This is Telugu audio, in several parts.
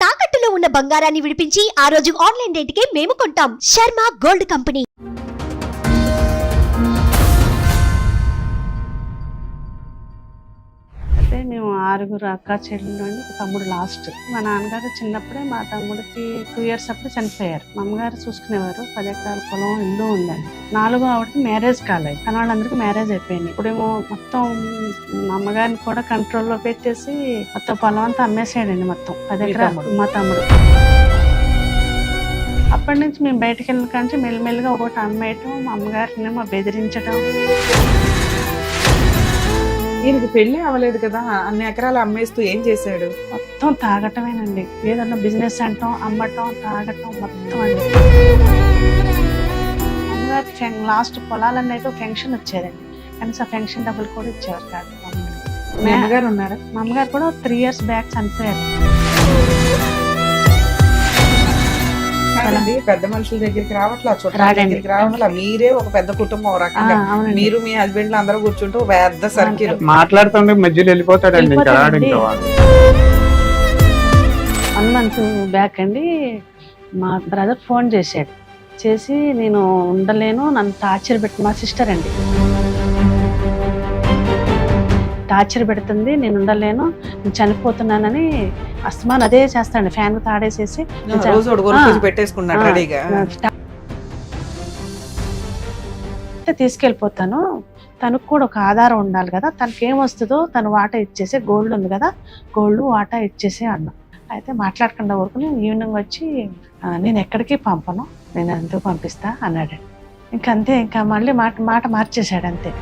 తాకట్టులో ఉన్న బంగారాన్ని విడిపించి ఆ రోజు ఆన్లైన్ రేటుకే మేము కొంటాం. Sharma gold company. అయితే మేము 6 అక్క చెల్లెలు అండి, ఒక తమ్ముడు లాస్ట్. మా నాన్నగారు చిన్నప్పుడే మా తమ్ముడికి 2 years అప్పుడు చనిపోయారు. మా అమ్మగారు చూసుకునేవారు. 10 ఎకరాల పొలం, ఇల్లు ఉందండి. 4వ ఆవిడకి మ్యారేజ్ కాలేదు, కానీ వాళ్ళందరికీ మ్యారేజ్ అయిపోయింది. ఇప్పుడేమో మొత్తం మా అమ్మగారిని కూడా కంట్రోల్లో పెట్టేసి మొత్తం పొలం అంతా అమ్మేసాడండి. మొత్తం 10 ఎకరాలు మా తమ్ముడు. అప్పటి నుంచి మేము బయటకు వెళ్ళిన కానీ మెల్లిమెల్లిగా ఒకటి అమ్మేయటం, మా అమ్మగారిని బెదిరించడం. ఈయనకి పెళ్లి అవ్వలేదు కదా, అన్ని ఎకరాలు అమ్మేస్తూ ఏం చేశాడు? మొత్తం తాగటమేనండి. ఏదన్నా బిజినెస్ అంటాం, అమ్మటం, తాగటం మొత్తం అండి. అమ్మగారు లాస్ట్ పొలాలన్నీ అయితే ఫెన్షన్ వచ్చేదండి, కనీసం ఫెన్షన్ డబ్బులు కూడా ఇచ్చేవారు కాదు. మీ అమ్మగారు ఉన్నారా? మా అమ్మగారు కూడా 3 years బ్యాక్ చనిపోయారు. పెద్ద మనుషుల దగ్గరికి రావట్లా, చుట్టాల దగ్గరికి రావట్లా. మీరే ఒక పెద్ద కుటుంబం రకంగా. మీరు మీ హస్బెండ్ అందరూ కూర్చుంటూ పెద్ద సర్కిల్ మాట్లాడుతుంటే మధ్యలో వెళ్ళిపోతాడండి. 1 month బ్యాక్ అండి మా బ్రదర్ ఫోన్ చేశాడు. చేసి నేను ఉండలేను, నన్ను టార్చర్ పెట్టి, మా సిస్టర్ అండి, టార్చర్ పెడుతుంది, నేను ఉండలేను, నేను చనిపోతున్నానని అస్తమాన్ అదే చేస్తాడు. ఫ్యాన్ తాడేసేసి తీసుకెళ్ళిపోతాను. తనకు కూడా ఒక ఆధారం ఉండాలి కదా, తనకి ఏమొస్తుందో తను వాటా ఇచ్చేసి, గోల్డ్ ఉంది కదా, గోల్డ్ వాటా ఇచ్చేసి అన్నా. అయితే మాట్లాడకుండా ఊరుకుని ఈవినింగ్ వచ్చి నేను ఎక్కడికి పంపను, నేను ఎందుకు పంపిస్తా అన్నాడు. ఇంకంతే, ఇంకా మళ్ళీ మాట మార్చేశాడు అంతే.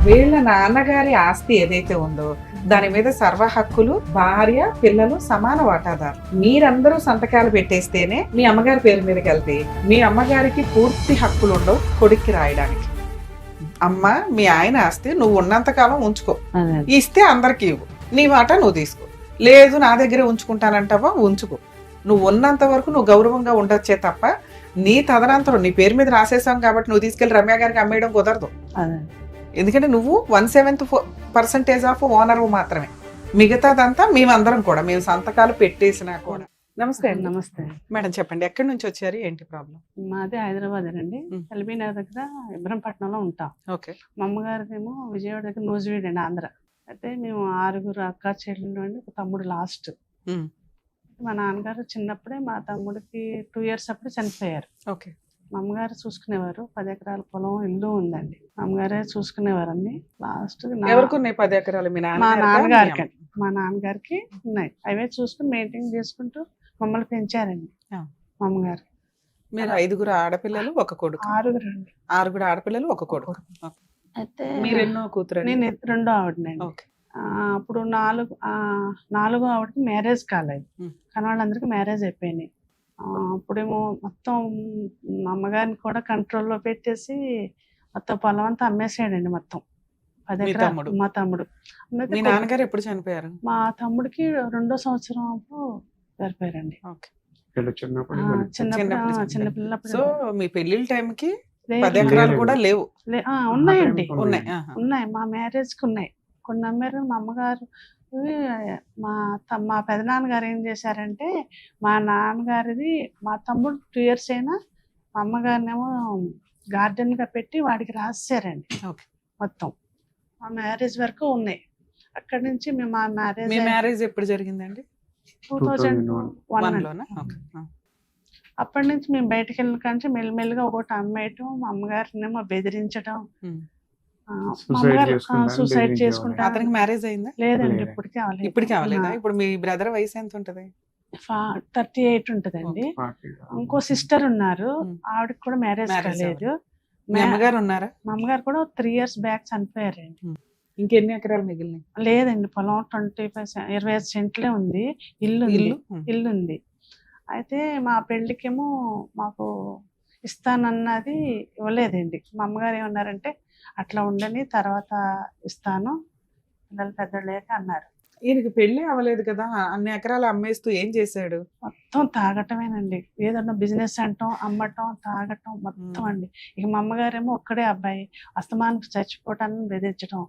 వీళ్ళ నాన్నగారి ఆస్తి ఏదైతే ఉందో దాని మీద సర్వ హక్కులు భార్య, పిల్లలు సమాన వాటాదారు. మీరందరూ సంతకాలు పెట్టేస్తేనే మీ అమ్మగారి పేరు మీదకి వెళ్తే మీ అమ్మగారికి పూర్తి హక్కులు ఉండవు కొడుక్కి రాయడానికి. అమ్మ, మీ ఆయన ఆస్తి నువ్వు ఉన్నంతకాలం ఉంచుకో, ఇస్తే అందరికి ఇవ్వు, నీ మాట నువ్వు తీసుకో. లేదు నా దగ్గరే ఉంచుకుంటానంటావా, ఉంచుకో. నువ్వు ఉన్నంత వరకు నువ్వు గౌరవంగా ఉండొచ్చే తప్ప నీ తదనంతరం నీ పేరు మీద రాసేసాం కాబట్టి నువ్వు తీసుకెళ్లి రమ్య గారికి అమ్మేయడం కుదరదు. ఎందుకంటే నువ్వు 1/7% ఆఫ్ ఓనర్ మాత్రమే, మిగతాదంతా మేమందరం కూడా, మేము సంతకాలు పెట్టేసినా కూడా. నమస్తే. నమస్తే మేడం, చెప్పండి, ఎక్కడి నుంచి వచ్చారు, ఏంటి ప్రాబ్లం? మాది హైదరాబాద్ అండి, ఎల్బీ నగర్ దగ్గర ఇబ్రహంపట్నంలో ఉంటాం. ఓకే. మా అమ్మగారిదేమో విజయవాడ దగ్గర నూజివీడు అండి, ఆంధ్ర. అయితే మేము 6 అక్క చెల్లెలు అండి, ఒక తమ్ముడు లాస్ట్. మా నాన్నగారు చిన్నప్పుడే మా తమ్ముడికి 2 years అప్పుడు చనిపోయారు. ఓకే. మా అమ్మగారు చూసుకునేవారు. 10 ఎకరాల పొలం, ఇల్లు ఉందండి. మా అమ్మగారే చూసుకునేవారు అన్ని. లాస్ట్ ఎవరికి ఉన్నాయి 10 ఎకరాలు? మా నాన్నగారికి. మా నాన్నగారికి ఉన్నాయి. అవే చూసుకుని మెయింటైన్ చేసుకుంటూ మమ్మల్ని పెంచారండి మా అమ్మగారు. మీరు 5 ఆడపిల్లలు, ఒక కొడుకు? 6 అండి. 6 ఆడపిల్లలు, ఒక కొడుకు. అయితే మీరు ఎన్నో కూతురు? నేను 2వ ఆవిడనండి. అప్పుడు 4వ ఆవిడకి మ్యారేజ్ కాలేదు, కానీ వాళ్ళందరికీ మ్యారేజ్ అయిపోయినాయి. అప్పుడేమో మొత్తం మా అమ్మగారిని కూడా కంట్రోల్లో పెట్టేసి మొత్తం పొలం అంతా అమ్మేసాడండి. మొత్తం 10 ఎకరాలు. మా తమ్ముడు. మీ నాన్నగారు ఎప్పుడు చనిపోయారు? మా తమ్ముడికి 2వ సంవత్సరం అప్పుడు చనిపోయారండి. చిన్నపిల్లప్పుడు. సో మీ పెళ్లి టైంకి 10 ఎకరాలు కూడా లేవు? ఉన్నాయండి, ఉన్నాయి. మా మ్యారేజ్కి ఉన్నాయి, కొన్ని అమ్మారు. మా అమ్మగారు మా పెదనాన్నగారు ఏం చేశారంటే, మా నాన్నగారిది, మా తమ్ముడు 2 years అయినా మా అమ్మగారినేమో గార్డెన్ గా పెట్టి వాడికి రాసారండి. మొత్తం మా మ్యారేజ్ వరకు ఉన్నాయి. అక్కడి నుంచి మేము మీ మ్యారేజ్ ఎప్పుడు జరిగిందండి? 2001. అప్పటి నుంచి మేము బయటకు వెళ్ళిన కానీ మెల్లిమెల్లిగా ఒకటి అమ్మేయటం, మా అమ్మగారినేమో బెదిరించడం. సూసైడ్ చేసుకుంటా. అతనికి మ్యారేజ్ అయిందా? లేదండి, ఇప్పటికీ అవ్వలేదా? ఇప్పుడు మీ బ్రదర్ వయసు ఎంత ఉంటది? 38 ఉంటదండి. ఇంకో సిస్టర్ ఉన్నారు, ఆవిడకి కూడా మ్యారేజ్ కాలేదు. మీ అమ్మగారు ఉన్నారా? మా అమ్మగారు కూడా 3 years బ్యాక్ చనిపోయారండి. ఇంకెన్ని ఎకరాలు మిగిలినాయి? లేదండి, పొలం 25 సెంట్లే ఉంది. ఇల్లు ఉంది. అయితే మా పెళ్లికేమో మాకు ఇస్తానన్నది ఇవ్వలేదండి. మా అమ్మగారు ఏమన్నారంటే, అట్లా ఉండని, తర్వాత ఇస్తాను, పిల్లలు పెద్దలేక అన్నారు. ఈయనకి పెళ్లి అవ్వలేదు కదా, అన్ని ఎకరాలు అమ్మేస్తూ ఏం చేశాడు? మొత్తం తాగటమేనండి. ఏదన్నా బిజినెస్ అంటాం, అమ్మటం, తాగటం మొత్తం అండి. ఇక మా అమ్మగారేమో ఒక్కడే అబ్బాయి, అస్తమానికి చచ్చిపోవటాన్ని బెదిరించడం.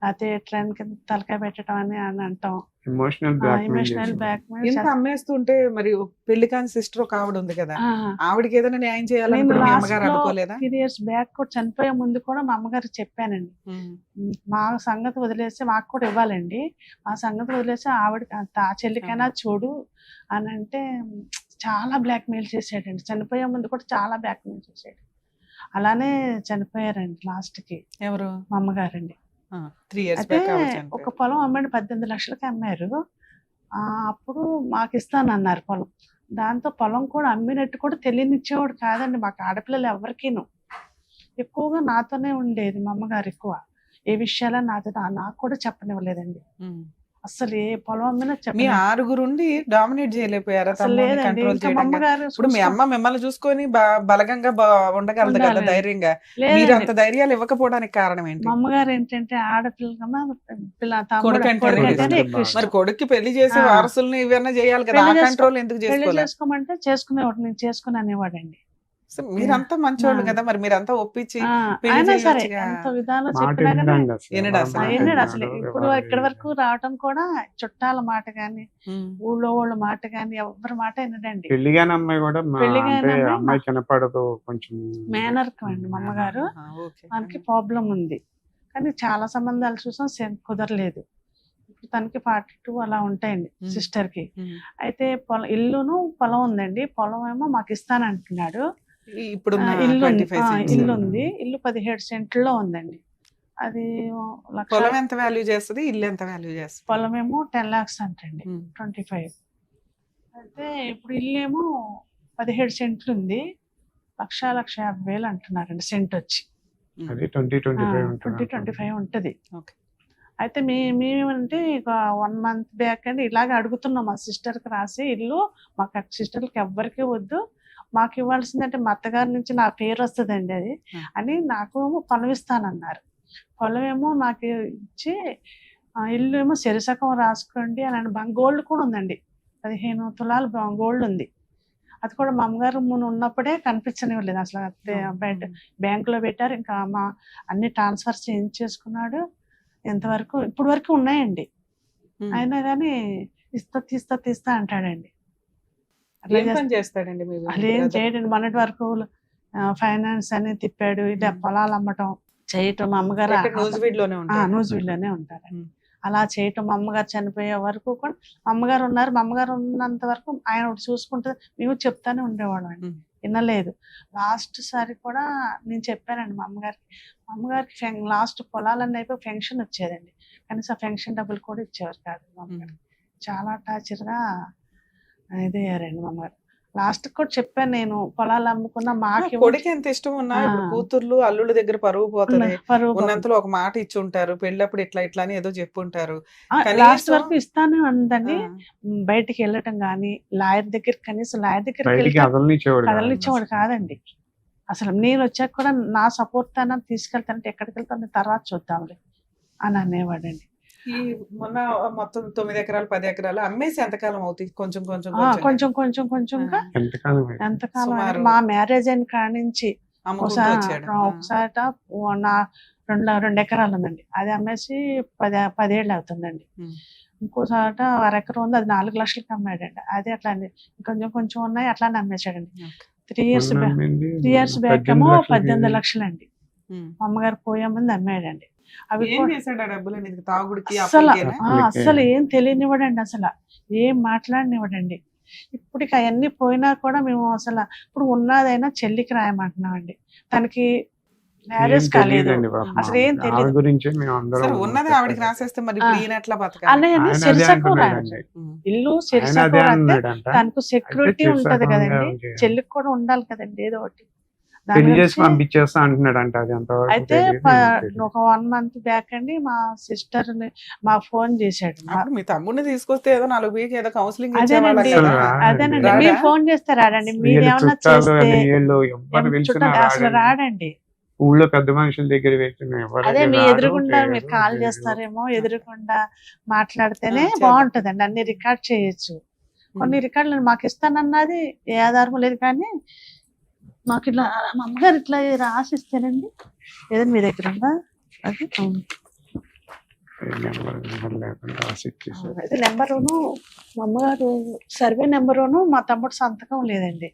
లేకపోతే ట్రైన్ కింద తలకాయ పెట్టడం అని అంటాం. ఎమోషనల్ ఎమోషనల్ బ్యాక్ ఇంత అమ్మేస్తుంటే మరి పెళ్లి కాని సిస్టర్ ఒక ఆవిడ ఉంది కదా, ఆవిడకి ఏదైనా న్యాయం చేయాలని మీ అమ్మగారు అనుకోలేదా? 3 years బ్యాక్ కూడా చనిపోయే ముందు కూడా మా అమ్మగారు చెప్పానండి, మా సంగతి వదిలేసి మాకు కూడా ఇవ్వాలండి, మా సంగతి వదిలేసి ఆవిడకి ఆ చెల్లికైనా చూడు అని అంటే చాలా బ్లాక్ మెయిల్ చేసాడండి. చనిపోయే ముందు కూడా చాలా బ్లాక్ మెయిల్ చేసాడు. అలానే చనిపోయారండి లాస్ట్ కి. ఎవరు? మా అమ్మగారండి. 3 years అయితే back ఒక పొలం అమ్మండి 18 లక్షలకి అమ్మారు. అప్పుడు మాకు ఇస్తానన్నారు పొలం. దాంతో పొలం కూడా అమ్మినట్టు కూడా తెలియనిచ్చేవాడు కాదండి మాకు, ఆడపిల్లలు ఎవరికీను. ఎక్కువగా నాతోనే ఉండేది మా అమ్మగారు. ఎక్కువ ఏ విషయాల నాకు కూడా చెప్పనివ్వలేదండి. అసలు ఏ పొలం అమ్మినా మీ చెప్పలేదు. 6 డామినేట్ చేయలేకపోయారా? అసలు లేదండి. కంట్రోల్ ఇంకా మా చేయడం. అమ్మగారు ఇప్పుడు మీ అమ్మ మిమ్మల్ని చూసుకొని బలగంగా ఉండగలదు కదా ఉండాలండి. ధైర్యంగా. మీరు లేదండి. అంత ధైర్యాలు ఇవ్వకపోవడానికి కారణం ఏంటి? మా అమ్మగారు ఏంటంటే ఆడపిల్లకన్నా కొడుకంటేనే కొడుకంటేనే ఇష్టం. ఎక్కువ మరి ఇష్టం. కొడుక్కి పెళ్లి చేసి ఆ. వారసుల్ని ఇవన్నీ చేయాలి కదా, పెళ్లి ఆ కంట్రోల్ ఎందుకు పెళ్లి చేసుకోలేదు? చేసుకోమంటే చేసుకునేవాడు, నేను చేసుకుని అనేవాడండి. సో మీరంతా మంచోళ్ళు ఆ. కదా, మరి మీరంతా ఒప్పించి పెళ్లి అయినా సరే చేయొచ్చుగా. ఎంత విధానం మాట చెప్పినా కానీ వినడండి అసలు. వినడు అసలు. మాట అయినాడు వినడు, అసలు. ఇప్పుడు ఎవరు ఇక్కడి వరకు రావటం కూడా చుట్టాల మాట గాని, ఉమ్. ఊళ్ళో వాళ్ళ మాట గాని, ఎవరి మాట వినడండి. పెళ్లిగాని అమ్మాయి కూడా పెళ్లిగాని అంటే అమ్మాయి అమ్మాయి కనపడదు కొంచెం. మేనర్కం అండి మా అమ్మగారు. ఆహా, ఓకే. మనకి ప్రాబ్లం ఉంది కానీ చాలా సంబంధాలు చూసాం కుదరలేదు. ఇప్పుడు తనకి 42 అలా ఉంటాయండి సిస్టర్ కి. ఉమ్. అయితే ఇల్లును పొలం ఉందండి. పొలం ఏమో మాకు ఇస్తానంటున్నాడు. ఇప్పుడు ఇల్లు 25 cents. ఇల్లు ఉంది. ఇల్లు 17 సెంట్లో ఉందండి. అది పొలం ఎంత వాల్యూ చేస్తుంది, ఇల్లు ఎంత వాల్యూ చేస్తుంది? పొలం ఏమో 10 lakhs అంటండి, ఉమ్. 25. అయితే ఇప్పుడు ఇల్లు ఏమో 17 సెంట్లు ఉంది. 1,50,000 అంటున్నారండి సెంట్ వచ్చి. అది 20-25 ఉంటుంది. 20-25 ఉంటది. ఓకే. అయితే మేమేమంటే ఇక 1 month బ్యాక్ అండి ఇలాగ అడుగుతున్నాం మా సిస్టర్కి రాసి ఇల్లు, మాకు సిస్టర్కి ఎవ్వరికి వద్దు, మాకు ఇవ్వాల్సిందంటే మా అత్తగారి నుంచి నా పేరు వస్తుందండి అది అని నాకు పొలం ఇస్తానన్నారు. పొలం ఏమో నాకు ఇచ్చి ఇల్లు ఏమో శరిసకం రాసుకోండి అని గోల్డ్ కూడా ఉందండి. 15 తులాలు గోల్డ్ ఉంది. అది కూడా మా అమ్మగారు ఉన్నప్పుడే కనిపించనివ్వలేదు అసలు. బయట బ్యాంకులో పెట్టారు. ఇంకా మా అన్ని ట్రాన్స్ఫర్ చేయించేసుకున్నాడు. ఎంతవరకు ఇప్పుడు వరకు ఉన్నాయండి. అయినా కానీ తీస్తా అంటాడండి. ఏం పని చేస్తాడండి మీరు? అలా ఏం చేయడండి. మొన్నటి వరకు ఫైనాన్స్ అని తిప్పాడు. ఇలా పొలాలు అమ్మటం చేయటం. మా అమ్మగారు నూజివీడ్లోనే ఉంటారు. నూజివీడ్లోనే ఉంటారండి. అలా చేయటం. మా అమ్మగారు చనిపోయే వరకు కూడా మా అమ్మగారు ఉన్నారు. మా అమ్మగారు ఉన్నంత వరకు ఆయన ఒకటి చూసుకుంటే మేము చెప్తానే ఉండేవాళ్ళం అండి. వినలేదు. లాస్ట్ సారి కూడా నేను చెప్పానండి మా అమ్మగారికి లాస్ట్ పొలాలన్నీ అయిపోయి ఫెన్షన్ వచ్చేదండి. కనీసం ఫెన్షన్ డబ్బులు కూడా ఇచ్చేవారు కాదు మా అమ్మగారు. చాలా టార్చర్గా ఇదయ్యారండి మా అమ్మగారు. లాస్ట్ కూడా చెప్పాను నేను, పొలాలు అమ్ముకున్నా మాకు కొడుకు ఎంత ఇష్టం ఉన్నా ఇప్పుడు కూతుర్లు అల్లుళ్ళ దగ్గర పరువు పోతుంది. ఉన్నంతలో ఒక మాట ఇచ్చి ఉంటారు, పెళ్ళప్పుడు ఇట్లా అని ఏదో చెప్పుంటారు. లాస్ట్ వరకు ఇస్తానే ఉందండి. బయటికి వెళ్ళటం గానీ లాయర్ దగ్గర, కనీసం లాయర్ దగ్గరికి కదలనిచ్చేవాడు కాదండి అసలు. నేను వచ్చాక కూడా నా సపోర్ట్ అన్న తీసుకెళ్తానంటే ఎక్కడికి వెళ్తాను తర్వాత చూద్దాంలే అని అనేవాడండి. ఈ మొన్న మొత్తం 9 ఎకరాలు 10 ఎకరాలు అమ్మేసి ఎంతకాలం అవుతుంది? కొంచెంగా ఎంతకాలం మా మ్యారేజ్ అయిన కాడ నుంచి ఒకసారి 2 ఎకరాలు ఉందండి, అది అమ్మేసి 10 ఏళ్ళు అవుతుందండి. ఇంకోసాట 1 ఎకరం ఉంది, అది 4 లక్షలకి అమ్మాడండి. అది అట్లా కొంచెం ఉన్నాయి అట్లానే అమ్మేశాడండి. 3 years బ్యాక్ ఏమో 18 లక్షలండి. మా అమ్మగారు పోయే ముందు అమ్మాడండి. అవి అసలు ఏం తెలియనివ్వడండి, అసలు ఏం మాట్లాడనివ్వడండి. ఇప్పుడు అవన్నీ పోయినా కూడా మేము అసలు ఇప్పుడు ఉన్నదైనా చెల్లికి రాయమంటున్నామండి. తనకి మ్యారేజ్ కాలేదు, అసలు ఏం తెలియదు. ఉన్నది ఆవిడకి రాసేస్తే మరి అన్నయ్య శిరసకు ఇల్లు శిరసకు తనకు సెక్యూరిటీ ఉంటది కదండి, చెల్లికి కూడా ఉండాలి కదండి ఏదో ఒకటి. పంపించేస్తా అంటున్నాడు అంట. అయితే ఒక 1 month బ్యాక్ అండి మా సిస్టర్ మా ఫోన్ చేశాడు. మీ తమ్ముడిని తీసుకొస్తే ఏదో 4 వీక్ ఏదో కౌన్సిలింగ్ అదేనండి, మీరు ఫోన్ చేస్తే రాడండి, మీరు ఏమన్నా చేస్తే అసలు రాడండి. ఊళ్ళో పెద్ద మనుషుల దగ్గర అదే మీ ఎదురుగుండా మీరు కాల్ చేస్తారేమో, ఎదురుగుండా మాట్లాడితేనే బాగుంటదండి, అన్ని రికార్డ్ చేయొచ్చు. కొన్ని రికార్డులు మాకు ఇస్తానన్నది ఏ ఆధారం లేదు, కానీ మాకు ఇట్లా మా అమ్మగారు ఇట్లా రాసిస్తేనండి. ఏదైనా మీ దగ్గర ఉందా? అది నెంబర్ లేకుండా రాసి ఇచ్చేసారు. అయితే నెంబరును మా అమ్మగారు సర్వే నెంబరును మా తమ్ముడు సంతకం లేదండి,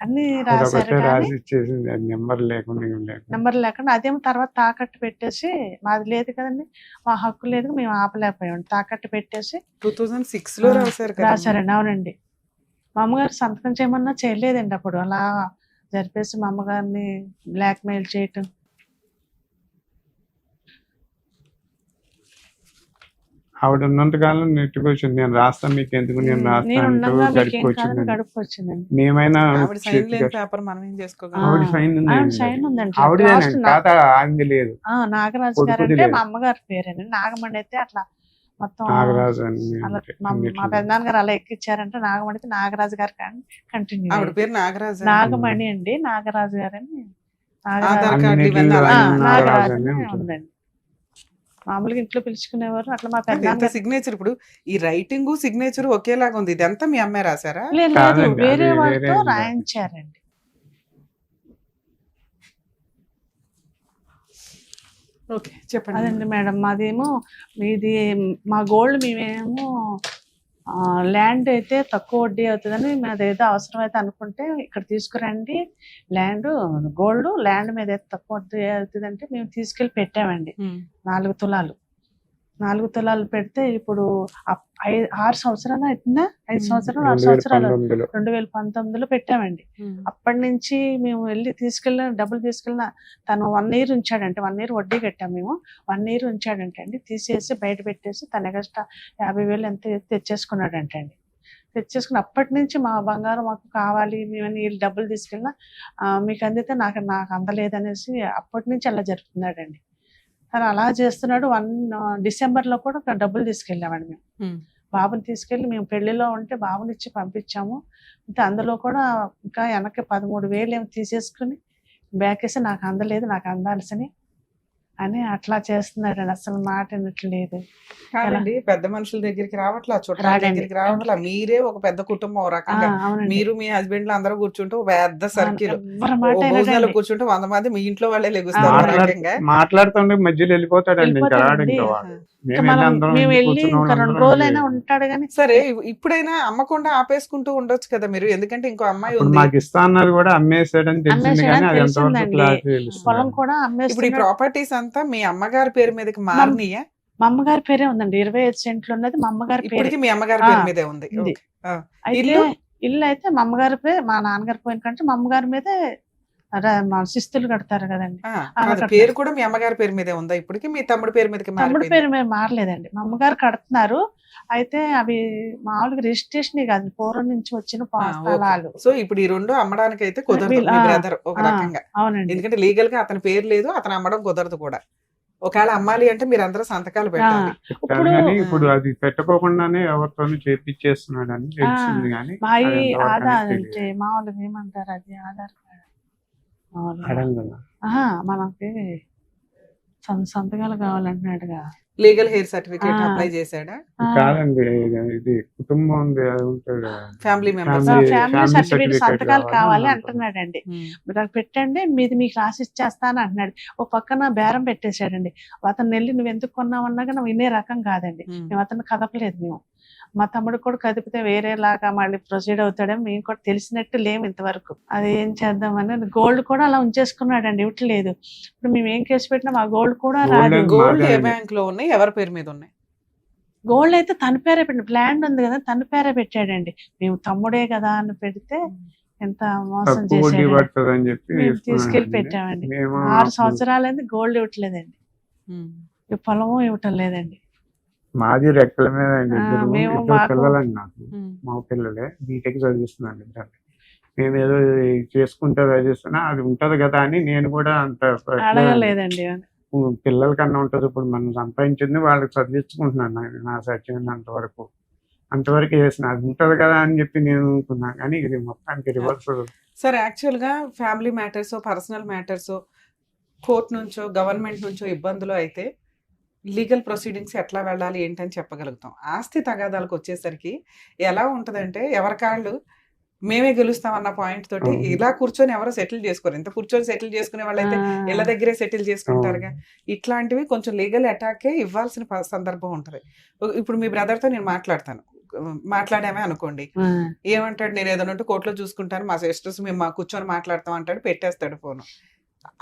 అన్ని రాశారు అదొకటే కానీ రాసి ఇచ్చేసింది, అది నెంబర్ లేకుండా ఏం లేకుండా. నెంబర్ లేకుండా అదేమో తర్వాత తాకట్టు పెట్టేసి, మాది లేదు కదండి, మా హక్కు లేదు, మేము ఆపలేకపోయాం, తాకట్టు పెట్టేసి 2006 లో రాశారు కదా. రాశారండి. అవునండి, మా అమ్మగారు సంతకం చేయమన్నా చేయలేదండి, అప్పుడు అలా జరిపేసి మా అమ్మగారిని బ్లాక్ మెయిల్ చేయటం. ఆవిడ ఉన్నంత కాలం నెట్టుకు వచ్చింది, నేను రాస్తాను మీకు ఎందుకు, నేను నేను రాస్తాను ఉండగా మీకేం కాదని గడిపొచ్చిందండి. గడుపు వచ్చిందండి. మేమైనా ఆవిడ సైన్ లేని పేపర్ మనం ఏం చేసుకోగలం. ఆవిడ సైన్ ఉంది, ఆవిడ సైన్ ఉందండి. ఆవిడదేనండి, లాస్ట్ ఖాతా ఆంది లేదు, నాగరాజు గారు కొడుకుది అంటే లేదు. మా అమ్మగారి పేరండి. నాగమణి అయితే అట్లా మొత్తం నాగరాజు అని అలా అంటే మా అన్నిట్లో. పెద్దనాన్న గారు అలా ఎక్కిచ్చారంటే నాగమణి అయితే నాగరాజు గారు కంటిన్యూ. ఆవిడ పేరు నాగరాజు. నాగమణి అండి, నాగరాజు గారని ఆధార్ నాగరాజు కార్డు ఇవన్నీ అన్నిటిలో అలా ఆయన నాగరాజు నాగరాజు అని అనే ఉంటుంది. ఉందండి. మామూలుగా ఇంట్లో పిలుచుకునేవారు అట్లా. మా ఎంత పెద్దనాన్న సిగ్నేచర్ ఇప్పుడు ఈ రైటింగ్ సిగ్నేచర్ ఒకేలాగా ఉంది. ఇదంతా మీ అమ్మాయి రాశారా? లేదు కాదండి, వేరే అది వాళ్ళతో వేరే ఉంది. రాయించారండి. ఓకే చెప్పండి. అదండి మేడం, మాదేమో మీది మా గోల్డ్ మేమేమో ల్యాండ్ అయితే తక్కువ వడ్డీ అవుతుందని అదేదో అవసరం అయితే అనుకుంటే ఇక్కడ తీసుకురండి ల్యాండ్, గోల్డ్ ల్యాండ్ మీద అయితే తక్కువ వడ్డీ అవుతుందంటే మేము తీసుకెళ్ళి పెట్టామండి. 4 తులాలు 4 తులాలు పెడితే ఇప్పుడు 6 సంవత్సరాలు అవుతుందా, 5 సంవత్సరాలు 6 సంవత్సరాలు 2019లో 2019లో పెట్టామండి. అప్పటి నుంచి మేము డబ్బులు తీసుకెళ్ళిన తను 1 ఇయర్ ఉంచాడంటే, 1 ఇయర్ వడ్డీ కట్టాము మేము, 1 ఇయర్ ఉంచాడంటే అండి, తీసేసి బయట పెట్టేసి తన ఎగస్ట్రా 50,000 ఎంత తెచ్చేసుకున్నాడంటే అండి. తెచ్చేసుకుని అప్పటి నుంచి మా బంగారం మాకు కావాలి, మేము వీళ్ళు డబ్బులు తీసుకెళ్ళినా మీకు అందితే నాకు అందలేదనేసి అప్పటి నుంచి అలా జరుపుతున్నాడండి. తను అలా చేస్తున్నాడు. డిసెంబర్లో కూడా డబ్బులు తీసుకెళ్ళామండి మేము. బాబుని తీసుకెళ్ళి మేము పెళ్లిలో ఉంటే బాబుని ఇచ్చి పంపించాము. అంటే అందులో కూడా ఇంకా వెనక్కి 13,000 ఏమో తీసేసుకుని బ్యాక్ వేసి నాకు అందలేదు, నాకు అందాల్సిన అని అట్లా చేస్తున్నాడండి. అసలు మాట వినట్లేదు. కాదండి, పెద్ద మనుషుల దగ్గరికి రావట్లా, చుట్టాల రాడండి. దగ్గరికి రావట్లా. మీరే ఒక పెద్ద కుటుంబం ఒక రకంగా. అవునండి, మీరు మీ హస్బెండ్ అందరూ కూర్చుంటే ఒక పెద్ద సర్కిల్, ఎవ్వరి మాట భోజనాలు వినడండి. కూర్చుంటే 100 మంది మీ ఇంట్లో వాళ్ళే లెగుస్తారు ఒక రకంగా. మాట్లాడుతుండే మధ్యలో వెళ్ళిపోతాడండి, ఇంకా రాడు. వెళ్ళిపోతాడండి. ఇంకా వాడు ఇంకా మేము వెళ్ళి ఇంకా 2 రోజులైనా కూర్చున్నాం. ఉంటాడు కానీ సరే, ఇప్పుడైనా అమ్మకుండా ఆపేసుకుంటూ ఉండొచ్చు కదా మీరు, ఎందుకంటే ఇంకో అమ్మాయి ఉంది. మాకు ఇస్తా అన్నది కూడా అమ్మేసాడని తెలిసింది, అమ్మేసాడని కానీ అది ఎంతవరకు తెలిసిందండి. క్లారిటీ పొలం తెలుస్తుంది. కూడా ఇప్పుడు ఈ అమ్మేస్తున్నాడు. ప్రాపర్టీస్ అంతా మీ అమ్మగారి పేరు మీదకి మారినయా? మా అమ్మగారి పేరే ఉందండి, 25 సెంట్లు ఉన్నది మా అమ్మగారి పేరు. ఇప్పటికి మీ అమ్మగారి పేరు మీదే ఉంది. ఉంది. ఓకే. ఆ. అయితే ఇల్లు? ఇల్లు అయితే మా అమ్మగారి పేరు, మా నాన్నగారు పోయిన కంటే మా అమ్మగారి మీదే మా శిస్తులు కడతారు కదండి, ఆ, అలా అది పేరు కూడా మీ అమ్మగారి పేరు మీదే ఉందా ఇప్పటికి? మీ తమ్ముడి పేరు మీదకి తమ్ముడి మారిపోయిందా? పేరు మీద మారలేదండి, మా అమ్మగారు కడుతున్నారు. అయితే అవి మామూలుగా రిజిస్ట్రేషన్ కాదు, పూర్వం నుంచి వచ్చిన స్థలాలు. సో ఇప్పుడు ఈ 2 అమ్మడానికి అయితే కుదరదు. వీళ్ళు- మీ ఆ, బ్రదర్ ఒక రకంగా, అవునండి. ఎందుకంటే లీగల్ గా అతని పేరు లేదు, అతను అమ్మడం కుదరదు కూడా. ఒకవేళ అమ్మాలి అంటే మీరు అందరూ సంతకాలు పెట్టాలి. చెప్తాను కానీ ఇప్పుడు అది పెట్టుకోకుండానే ఎవరితోనూ చేపించేస్తున్నాడు అని తెలిసింది, కానీ మా అది ఎంతవరకు ఆధార్ అనేది అంటే మామూలుగా ఏమంటారు, అది ఆధార్ కార్డు మామూలుగా. అడగదు. మనకి సంతకాలు కావాలంటున్నాడుగా. లీగల్ హెయిర్ సర్టిఫికేట్ ఆ. అప్లై చేశాడా? కాదండి, ఇది కుటుంబం ఉంది, అది ఉంటుంది కదా. Family members. Family- family family certificate certificate సంతకాలు కావాలి కావాలి అంటున్నాడు. అంటున్నాడండి. మీరు అది పెట్టండి, మీది మీకు రాసి ఇచ్చేస్తాను అంటున్నాడు. ఒక పక్కన బేరం పెట్టేశాడండి. అతను వెళ్ళి నువ్వు ఎందుకు కొన్నావన్నాగా నువ్వు వినే రకం కాదండి. మేము అతను కదపలేదు. మేము మా తమ్ముడు కూడా కదిపితే వేరేలాగా మళ్ళీ ప్రొసీడ్ అవుతాడని మేము కూడా తెలిసినట్టు లేము ఇంతవరకు. అది ఏం చేద్దామని గోల్డ్ కూడా అలా ఉంచేసుకున్నాడండి, ఇవ్వట్లేదు. ఇప్పుడు మేము ఏం కేసు పెట్టినా మా గోల్డ్ కూడా Gold రాదు. and- గోల్డ్ ఏ మాదే. బ్యాంక్ లో ఉన్నాయి, ఎవరి పేరు మీద ఉన్నాయి? గోల్డ్ అయితే తన పేరే పెట్టి, ల్యాండ్ ఉంది కదా తన పేరే పెట్టాడండి. మేము తమ్ముడే కదా అని పెడితే ఎంత మోసం తక్కువ వడ్డీ చేశాడు. పడుతుంది అని చెప్పి మేము తీసుకెళ్లి తీసుకున్నాడండి. పెట్టామండి. మేము 6 సంవత్సరాలైంది గోల్డ్ ఇవ్వట్లేదండి, ఈ పొలము ఇవ్వటం లేదండి. మాది రెక్కల మీద అండి, మేము ఇద్దరు మాకు- పిల్లలండి నాకు, మా పిల్లలే బీటెక్ చదివిస్తున్నాను ఇద్దరు. మేము ఏదో చేసుకుంటే చదివిస్తున్నా, అది ఉంటది కదా అని నేను కూడా అంత అడగలేదండి. పిల్లల కన్నా ఉంటది. ఇప్పుడు మనం సంపాదించింది వాళ్ళకి చదివించుకుంటున్నాను, నా సచ్చినంత వరకు అంతవరకు చేసిన, అది ఉంటది కదా అని చెప్పి నేను అనుకున్నాను. కానీ ఇది మొత్తానికి రివర్స్. సరే, యాక్చువల్ గా family matters, personal matters, court నుంచో గవర్నమెంట్ నుంచో ఇబ్బందులు అయితే లీగల్ ప్రొసీడింగ్స్ ఎట్లా వెళ్ళాలి ఏంటని చెప్పగలుగుతాం. ఆస్తి తగాదాలకు వచ్చేసరికి ఎలా ఉంటుందంటే ఎవరికాళ్ళు మేమే గెలుస్తాం అన్న పాయింట్ తోటి అవును. ఇలా కూర్చొని ఎవరో సెటిల్ చేసుకోరు. ఇంత కూర్చొని సెటిల్ చేసుకునే వాళ్ళైతే ఇళ్ళ దగ్గరే సెటిల్ చేసుకుంటారుగా. ఇట్లాంటివి కొంచెం లీగల్ అటాకే ఇవ్వాల్సిన సందర్భం ఉంటది. ఇప్పుడు మీ బ్రదర్ తో నేను మాట్లాడతాను, మాట్లాడామే అనుకోండి, ఏమంటాడు, నేను ఏదైనా ఉంటే కోర్టులో చూసుకుంటాను, మా సిస్టర్స్ మేము మా కూర్చొని మాట్లాడతాం అంటాడు, పెట్టేస్తాడు ఫోన్.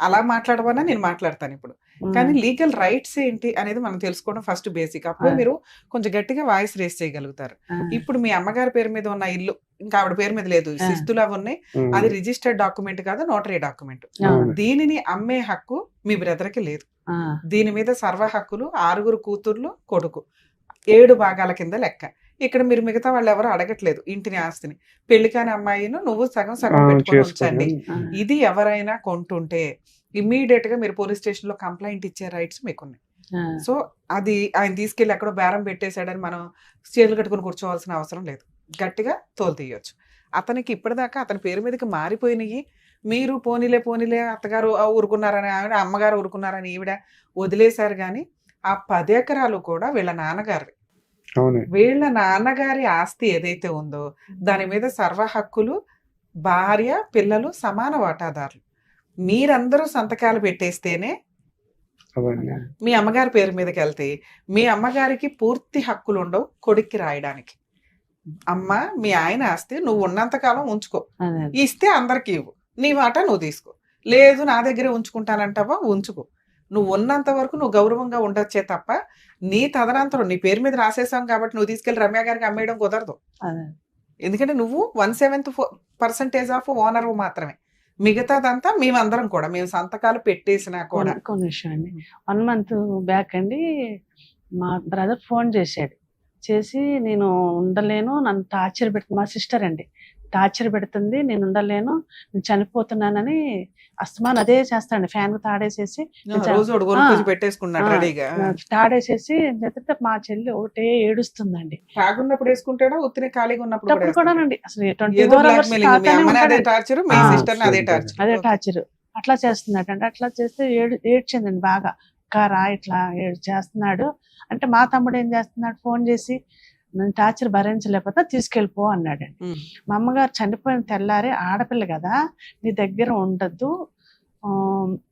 అలా మాట్లాడమన్నా నేను మాట్లాడతాను ఇప్పుడు. కానీ లీగల్ రైట్స్ ఏంటి అనేది మనం తెలుసుకోవడం ఫస్ట్ బేసిక్. అప్పుడు మీరు కొంచెం గట్టిగా వాయిస్ రేస్ చేయగలుగుతారు. ఇప్పుడు మీ అమ్మగారి పేరు మీద ఉన్న ఇల్లు ఇంకా ఆవిడ పేరు మీద లేదు, శిస్తులు అవి ఉన్నాయి, అది రిజిస్టర్డ్ డాక్యుమెంట్ కాదు, నోటరీ డాక్యుమెంట్. దీనిని అమ్మే హక్కు మీ బ్రదర్ కి లేదు. దీని మీద సర్వ హక్కులు 6 కూతుర్లు కొడుకు 7 భాగాల కింద లెక్క. ఇక్కడ మీరు మిగతా వాళ్ళు ఎవరు అడగట్లేదు ఇంటిని, ఆస్తిని. పెళ్లి కాని అమ్మాయిను నువ్వు సగం సగం పెట్టుకొని ఉంచండి. ఇది ఎవరైనా కొంటుంటే ఇమ్మీడియట్ గా మీరు పోలీస్ స్టేషన్ లో కంప్లైంట్ ఇచ్చే రైట్స్ మీకున్నాయి. సో అది ఆయన తీసుకెళ్లి ఎక్కడో బేరం పెట్టేశాడని మనం చేతులు కట్టుకుని కూర్చోవాల్సిన అవసరం లేదు. గట్టిగా తోలు తీయొచ్చు. అతనికి ఇప్పటిదాకా అతని పేరు మీదకి మారిపోయినాయి. మీరు పోనీలే పోనీలే అత్తగారు ఊరుకున్నారని ఆవిడ, అమ్మగారు ఊరుకున్నారని ఈవిడ వదిలేశారు. కానీ ఆ 10 ఎకరాలు కూడా వీళ్ళ నాన్నగారు, వీళ్ళ నాన్నగారి ఆస్తి ఏదైతే ఉందో దాని మీద సర్వ హక్కులు భార్య పిల్లలు సమాన వాటాదారులు. మీరందరూ సంతకాలు పెట్టేస్తేనే మీ అమ్మగారి పేరు మీదకి వెళ్తే మీ అమ్మగారికి పూర్తి హక్కులు ఉండవు కొడుక్కి రాయడానికి. అమ్మ మీ ఆయన ఆస్తి నువ్వు ఉన్నంతకాలం ఉంచుకో, ఇస్తే అందరికి ఇవ్వు, నీ వాటా నువ్వు తీసుకో. లేదు నా దగ్గరే ఉంచుకుంటానంటావా, ఉంచుకో. నువ్వు ఉన్నంత వరకు నువ్వు గౌరవంగా ఉండొచ్చే తప్ప నీ తదనంతరం నీ పేరు మీద రాసేసాం కాబట్టి నువ్వు తీసుకెళ్లి రమ్య గారికి అమ్మేయడం కుదరదు. ఎందుకంటే నువ్వు 1/7% ఆఫ్ ఓనర్ మాత్రమే. మిగతాదంతా మేమందరం కూడా మేము సంతకాలు పెట్టేసినా కూడా. కొన్ని విషయం అండి, 1 month బ్యాక్ అండి మా బ్రదర్ ఫోన్ చేసి నేను ఉండలేను, నన్ను టార్చర్ పెడుతుంది, మా సిస్టర్ అండి టార్చర్ పెడుతుంది, నేను ఉండలేను, నేను చనిపోతున్నానని అస్తమాన్ అదే చేస్తాండి. ఫ్యాన్ తాడేసేసి తాడేసేసి మా చెల్లి ఒకటే ఏడుస్తుందండి. తాగున్నప్పుడు వేసుకుంటాడా, ఉత్తినే ఖాళీగా ఉన్నప్పుడు కూడానండి. అసలు 24 hours అదే టార్చర్. అట్లా చేస్తున్నాడు అండి. అట్లా చేస్తే ఏడ్చిందండి బాగా. కారా ఇట్లా చేస్తున్నాడు అంటే మా తమ్ముడు ఏం చేస్తున్నాడు, ఫోన్ చేసి నేను టార్చర్ భరించలేకపోతే తీసుకెళ్ళిపో అన్నాడండి. మా అమ్మగారు చనిపోయిన తెల్లారి ఆడపిల్ల కదా నీ దగ్గర ఉండద్దు,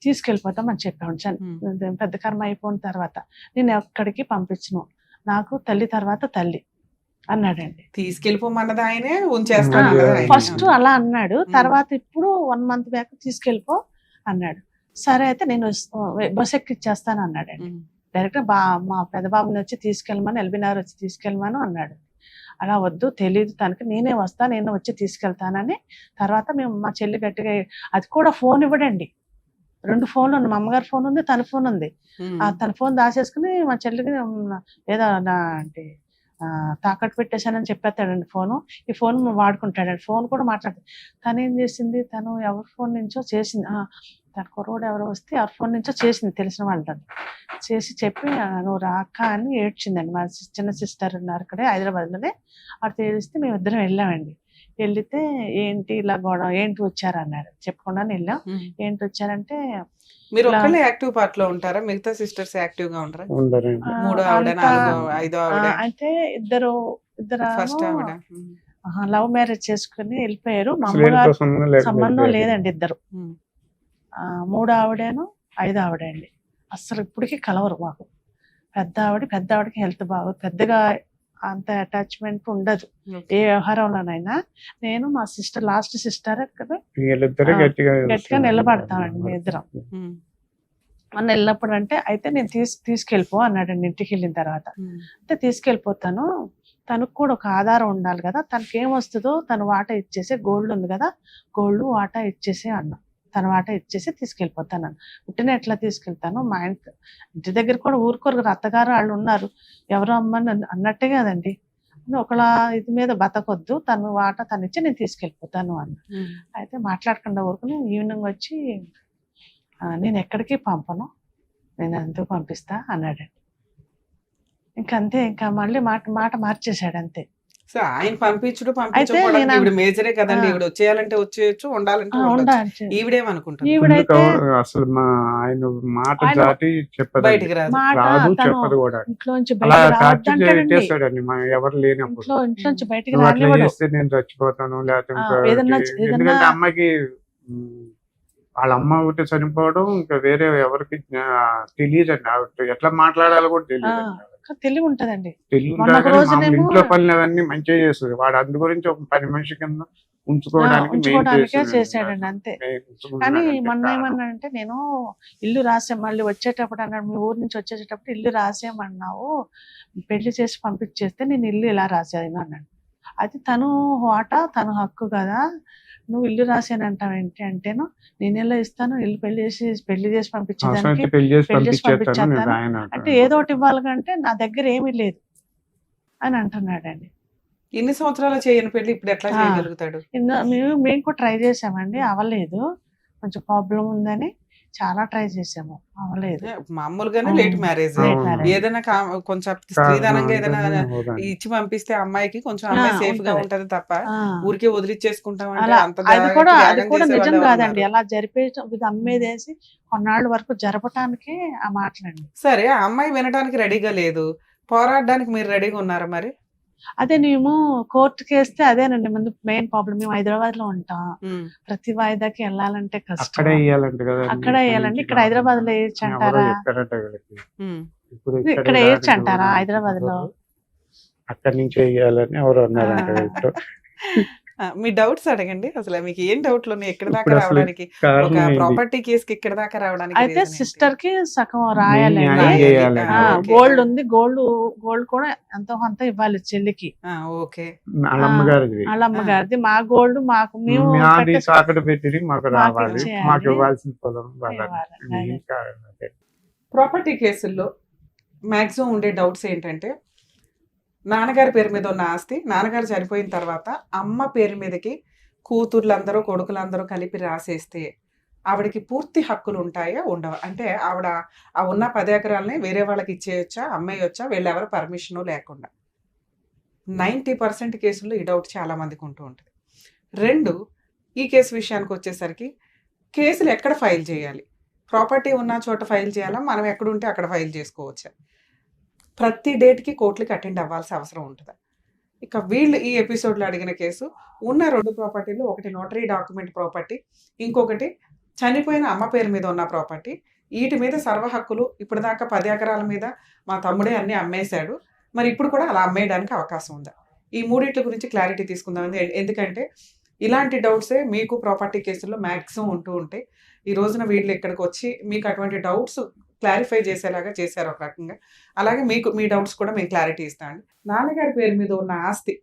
తీసుకెళ్ళిపోతామని చెప్పాను. పెద్ద కర్మ అయిపోయిన తర్వాత నేను ఎక్కడికి పంపించను, నాకు తల్లి తర్వాత తల్లి అన్నాడండి. తీసుకెళ్ళిపోమన్నది ఆయనే, ఉంచేస్తాను ఫస్ట్ అలా అన్నాడు. తర్వాత ఇప్పుడు 1 month బ్యాక్ తీసుకెళ్ళిపో అన్నాడు. సరే అయితే నేను బస్ ఎక్కిచ్చేస్తాను అన్నాడండి. డైరెక్ట్ మా పెద్ద బాబుని వచ్చి తీసుకెళ్ళమని, ఎల్బీనగర్ వచ్చి తీసుకెళ్ళమని అన్నాడు. అలా వద్దు, తెలియదు తనకి, నేనే వస్తా, నేను వచ్చి తీసుకెళ్తానని. తర్వాత మేము మా చెల్లి గట్టిగా, అది కూడా ఫోన్ ఇవ్వడండి. 2 ఫోన్లు ఉన్నాయి, మా అమ్మగారి ఫోన్ ఉంది, తన ఫోన్ ఉంది. తన ఫోన్ దాచేసుకుని మా చెల్లికి ఏదో అంటే తాకట్టు పెట్టేశానని చెప్పేస్తాడండి ఫోను. ఈ ఫోన్ వాడుకుంటాడండి. ఫోన్ కూడా మాట్లాడుతుంది. తను ఏం చేసింది, తను ఎవరి ఫోన్ నుంచో చేసింది, తన కుర్రోడు ఎవరో వస్తే ఎవరి ఫోన్ నుంచో చేసింది, తెలిసిన వాళ్ళని చేసి చెప్పి నువ్వు రాక అని ఏడ్చిందండి. మా చిన్న సిస్టర్ ఉన్నారు అక్కడే హైదరాబాద్లోనే. అక్కడ తెలిస్తే మేము ఇద్దరం వెళ్ళామండి. వెళ్తే ఏంటి ఇలా గొడవ, ఏంటి వచ్చారు అన్నారు. చెప్పకుండా వెళ్ళాం. ఏంటి వచ్చారంటే, మీరు ఒక్కళ్ళే యాక్టివ్ పార్ట్ లో ఉంటారా, మిగతా సిస్టర్స్ యాక్టివ్ గా ఉంటారా? అంటే ఇద్దరు లవ్ మ్యారేజ్ చేసుకుని వెళ్ళిపోయారు. మా అమ్మగారు సంబంధం లేదండి. ఇద్దరు, 3 ఆవిడను 5 ఆవిడ అండి. అసలు ఇప్పటికీ కలవరు మాకు. పెద్ద ఆవిడకి హెల్త్ బాగోదు, పెద్దగా అంత అటాచ్మెంట్ ఉండదు ఏ వ్యవహారంలోనైనా. నేను మా సిస్టర్, లాస్ట్ సిస్టర్ కదా, గట్టిగా నిలబడతామండి మీ ఇద్దరం. మొన్న వెళ్ళినప్పుడు అంటే అయితే నేను తీసుకెళ్ళిపో అన్నాడండి. ఇంటికి వెళ్ళిన తర్వాత అంటే తీసుకెళ్ళిపోతాను, తనకు కూడా ఒక ఆధారం ఉండాలి కదా, తనకి ఏమొస్తుందో తన వాటా ఇచ్చేసి, గోల్డ్ ఉంది కదా, గోల్డ్ వాటా ఇచ్చేసి అన్నా. తన వాటా ఇచ్చేసి తీసుకెళ్ళిపోతాను. పుట్టిన ఎట్లా తీసుకెళ్తాను, మా ఇంటి దగ్గర కూడా ఊరుకోరు, అత్తగారు వాళ్ళు ఉన్నారు, ఎవరు అమ్మని అన్నట్టే కదండి. ఒకళ్ళ ఇది మీద బతకొద్దు, తను వాటా తను ఇచ్చి నేను తీసుకెళ్ళిపోతాను అన్న. అయితే మాట్లాడకుండా ఊరుకుని ఈవినింగ్ వచ్చి నేను ఎక్కడికి పంపను, నేను ఎందుకు పంపిస్తా అన్నాడండి. ఇంకంతే, ఇంకా మళ్ళీ మాట మార్చేశాడు అంతే. సో ఆయన పంపించడం అయితే నేను ఈవిడ మేజరే కదండి. ఆ. ఈవిడ వచ్చేయాలంటే వచ్చేయచ్చు, ఉండాలంటే ఉండొచ్చు. ఉండాలి. ఈవిడేమనుకుంటుంది? ఈవిడైతే అసలు మా ఆయన మాట ఆయన దాటి చెప్పదు, బయటికి రాదు. మాట రాదు, తను చెప్పదు కూడా. ఇంట్లోంచి అలా బయటకు టార్చర్ రావద్దంటాడండి. చేస్తాడండి మనం ఎవరు లేనప్పుడు. ఇంట్లోంచి బయటికి నువ్వు అట్లా రానివ్వడు. చేస్తే నేను చచ్చిపోతాను, లేకపోతే ఆ, ఇంకోటి. ఏదన్నా ఎందుకంటే అమ్మాయికి వాళ్ళ అమ్మ ఒకటి చనిపోవడం ఇంకా వేరే ఎవరికి తెలియదండి. ఆవిడ ఎట్లా మాట్లాడాలో కూడా తెలియదు. తెలివి ఉంటదండి. తెలియదు మొన్న ఒక కానీ మామూలు రోజునేమో ఇంట్లో పనులు అవన్నీ మంచిగా చేస్తుంది. వాడు అందు గురించి ఒక పని మనిషి కింద ఉంచుకోవడానికే చేశాడండి అంతే. కానీ మొన్న మెయిన్ ఏమన్నాడంటే, నేను ఇల్లు రాసాం, మళ్ళీ వచ్చేటప్పుడు అన్నాడు, మీ ఊరు నుంచి వచ్చేటప్పుడు ఇల్లు రాసేయమన్నావు, పెళ్లి చేసి పంపించేస్తే నేను ఇల్లు ఇలా రాసాను అన్నాడు. అది తను తను హక్కు కదా, నువ్వు ఇల్లు రాసానంటావు ఏంటి అంటేను, నేను ఎలా ఇస్తాను, ఇల్లు పెళ్లి చేసి పంపించేదానికి పెళ్లి చేసి పెళ్లి చేసి పంపించేస్తాను పంపించేస్తాను. ఆయన అంటే ఏదో ఒకటి ఇవ్వాలి కంటే నా దగ్గర ఏమీ లేదు అని అంటున్నాడండి. ఇన్ని సంవత్సరాలు చేయని పెళ్లి ఇప్పుడు ఎట్లా ఆ. చేయగలుగుతాడు? మేము కూడా ట్రై చేసామండి, అవ్వలేదు. కొంచెం ప్రాబ్లం ఉందని చాలా ట్రై చేసాము, అవ్వలేదు. మామూలుగానే లేట్ మ్యారేజ్. Late marriage. ఏదైనా కొంచెం స్త్రీధనంగా ఏదైనా ఇచ్చి పంపిస్తే అమ్మాయికి కొంచెం అమ్మాయి ఆ, సేఫ్ గా ఉంటది. ఉంటది తప్ప ఆ. ఊరికే వదిలిచ్చేసుకుంటాం అంటే అలా అంత అది కూడా త్యాగం చేసే నిజం వాళ్ళే కాదండి. ఉన్నారు. అలా జరిపేయటం, ఇది అమ్మేదేసి కొన్నాళ్ళ వరకు జరపటానికి ఆ మాటలండి. సరే, ఆ అమ్మాయి వినడానికి రెడీగా లేదు, పోరాడడానికి మీరు రెడీగా ఉన్నారా మరి? అదే మేము కోర్టుకి వేస్తే అదేనండి ముందు మెయిన్ ప్రాబ్లం. మేము హైదరాబాద్ లో ఉంటాం, ఉమ్. ప్రతి వాయిదాకి వెళ్ళాలంటే కష్టం. అక్కడే ఇయ్యాలంట కదా. అక్కడే వేయాలండి. ఇక్కడ హైదరాబాద్ లో వేయచ్చు అంటారా? ఉమ్. ఇప్పుడు ఇక్కడ వేయచ్చు అంటారా హైదరాబాద్ లో? అక్కడి నుంచి వేయాలని ఎవరు అన్నారంట వీళ్ళు. మీ డౌట్స్ అడగండి. అసలు మీకు ఏం డౌట్లు ఉన్నాయి ఇక్కడ దాకా ఇప్పుడు అసలు రావడానికి? ఒక కారణం ఏంటి? ప్రాపర్టీ కేసుకి ఇక్కడ దాకా రావడానికి అయితే reason ఏంటి? సిస్టర్ కి సగం న్యాయం రాయాలండి. చేయాలండి. ఓకే. గోల్డ్ ఉంది, గోల్డ్ కూడా ఎంతో కొంత ఇవ్వాలి చెల్లికి. ఓకే. వాళ్ళ అమ్మగారిది. వాళ్ళ అమ్మగారిది. మా గోల్డ్ మేము మాది పెట్టేసి తాకట్టు పెట్టి మాకు రావాలి, ఇచ్చేయాలి. మాకు ఇవ్వాల్సిన పొలం వాళ్ళని. ఇవ్వాలి. మెయిన్ కారణం అదే. ప్రాపర్టీ కేసుల్లో మాక్సిమం ఉండే డౌట్స్ ఏంటంటే, నాన్నగారి పేరు మీద ఉన్న ఆస్తి నాన్నగారు చనిపోయిన తర్వాత అమ్మ పేరు మీదకి కూతుర్లందరూ కొడుకులందరూ కలిపి రాసేస్తే ఆవిడకి పూర్తి హక్కులు ఉంటాయా ఉండవా? అంటే ఆవిడ ఆ ఉన్న 10 ఎకరాలని వేరే వాళ్ళకి ఇచ్చేయొచ్చా, అమ్మేయొచ్చా, వీళ్ళెవరు పర్మిషను లేకుండా? 90% కేసుల్లో ఈ డౌట్ చాలా మందికి ఉంటూ ఉంటుంది. 2, ఈ కేసు విషయానికి వచ్చేసరికి కేసులు ఎక్కడ ఫైల్ చేయాలి? ప్రాపర్టీ ఉన్న చోట ఫైల్ చేయాలా, మనం ఎక్కడుంటే అక్కడ ఫైల్ చేసుకోవచ్చా? ప్రతి డేట్కి కోర్టులకి అటెండ్ అవ్వాల్సిన అవసరం ఉంటుందా? ఇక వీళ్ళు ఈ ఎపిసోడ్లో అడిగిన కేసు ఉన్న 2 ప్రాపర్టీలు, ఒకటి నోటరీ డాక్యుమెంట్ ప్రాపర్టీ, ఇంకొకటి చనిపోయిన అమ్మ పేరు మీద ఉన్న ప్రాపర్టీ. వీటి మీద సర్వ హక్కులు ఇప్పటిదాకా 10 ఎకరాల మీద మా తమ్ముడే అన్ని అమ్మేశాడు, మరి ఇప్పుడు కూడా అలా అమ్మేయడానికి అవకాశం ఉందా? ఈ మూడిట్ల గురించి క్లారిటీ తీసుకుందాం. ఎందుకంటే ఇలాంటి డౌట్సే మీకు ప్రాపర్టీ కేసుల్లో మ్యాక్సిమం ఉంటూ ఉంటాయి. ఈ రోజున వీళ్ళు ఇక్కడికి వచ్చి మీకు అటువంటి డౌట్స్ క్లారిఫై చేసేలాగా చేశారు ఒక రకంగా. అలాగే మీకు మీ డౌట్స్ కూడా మేము క్లారిటీ ఇస్తామండి. నాన్నగారి పేరు మీద ఉన్న ఆస్తి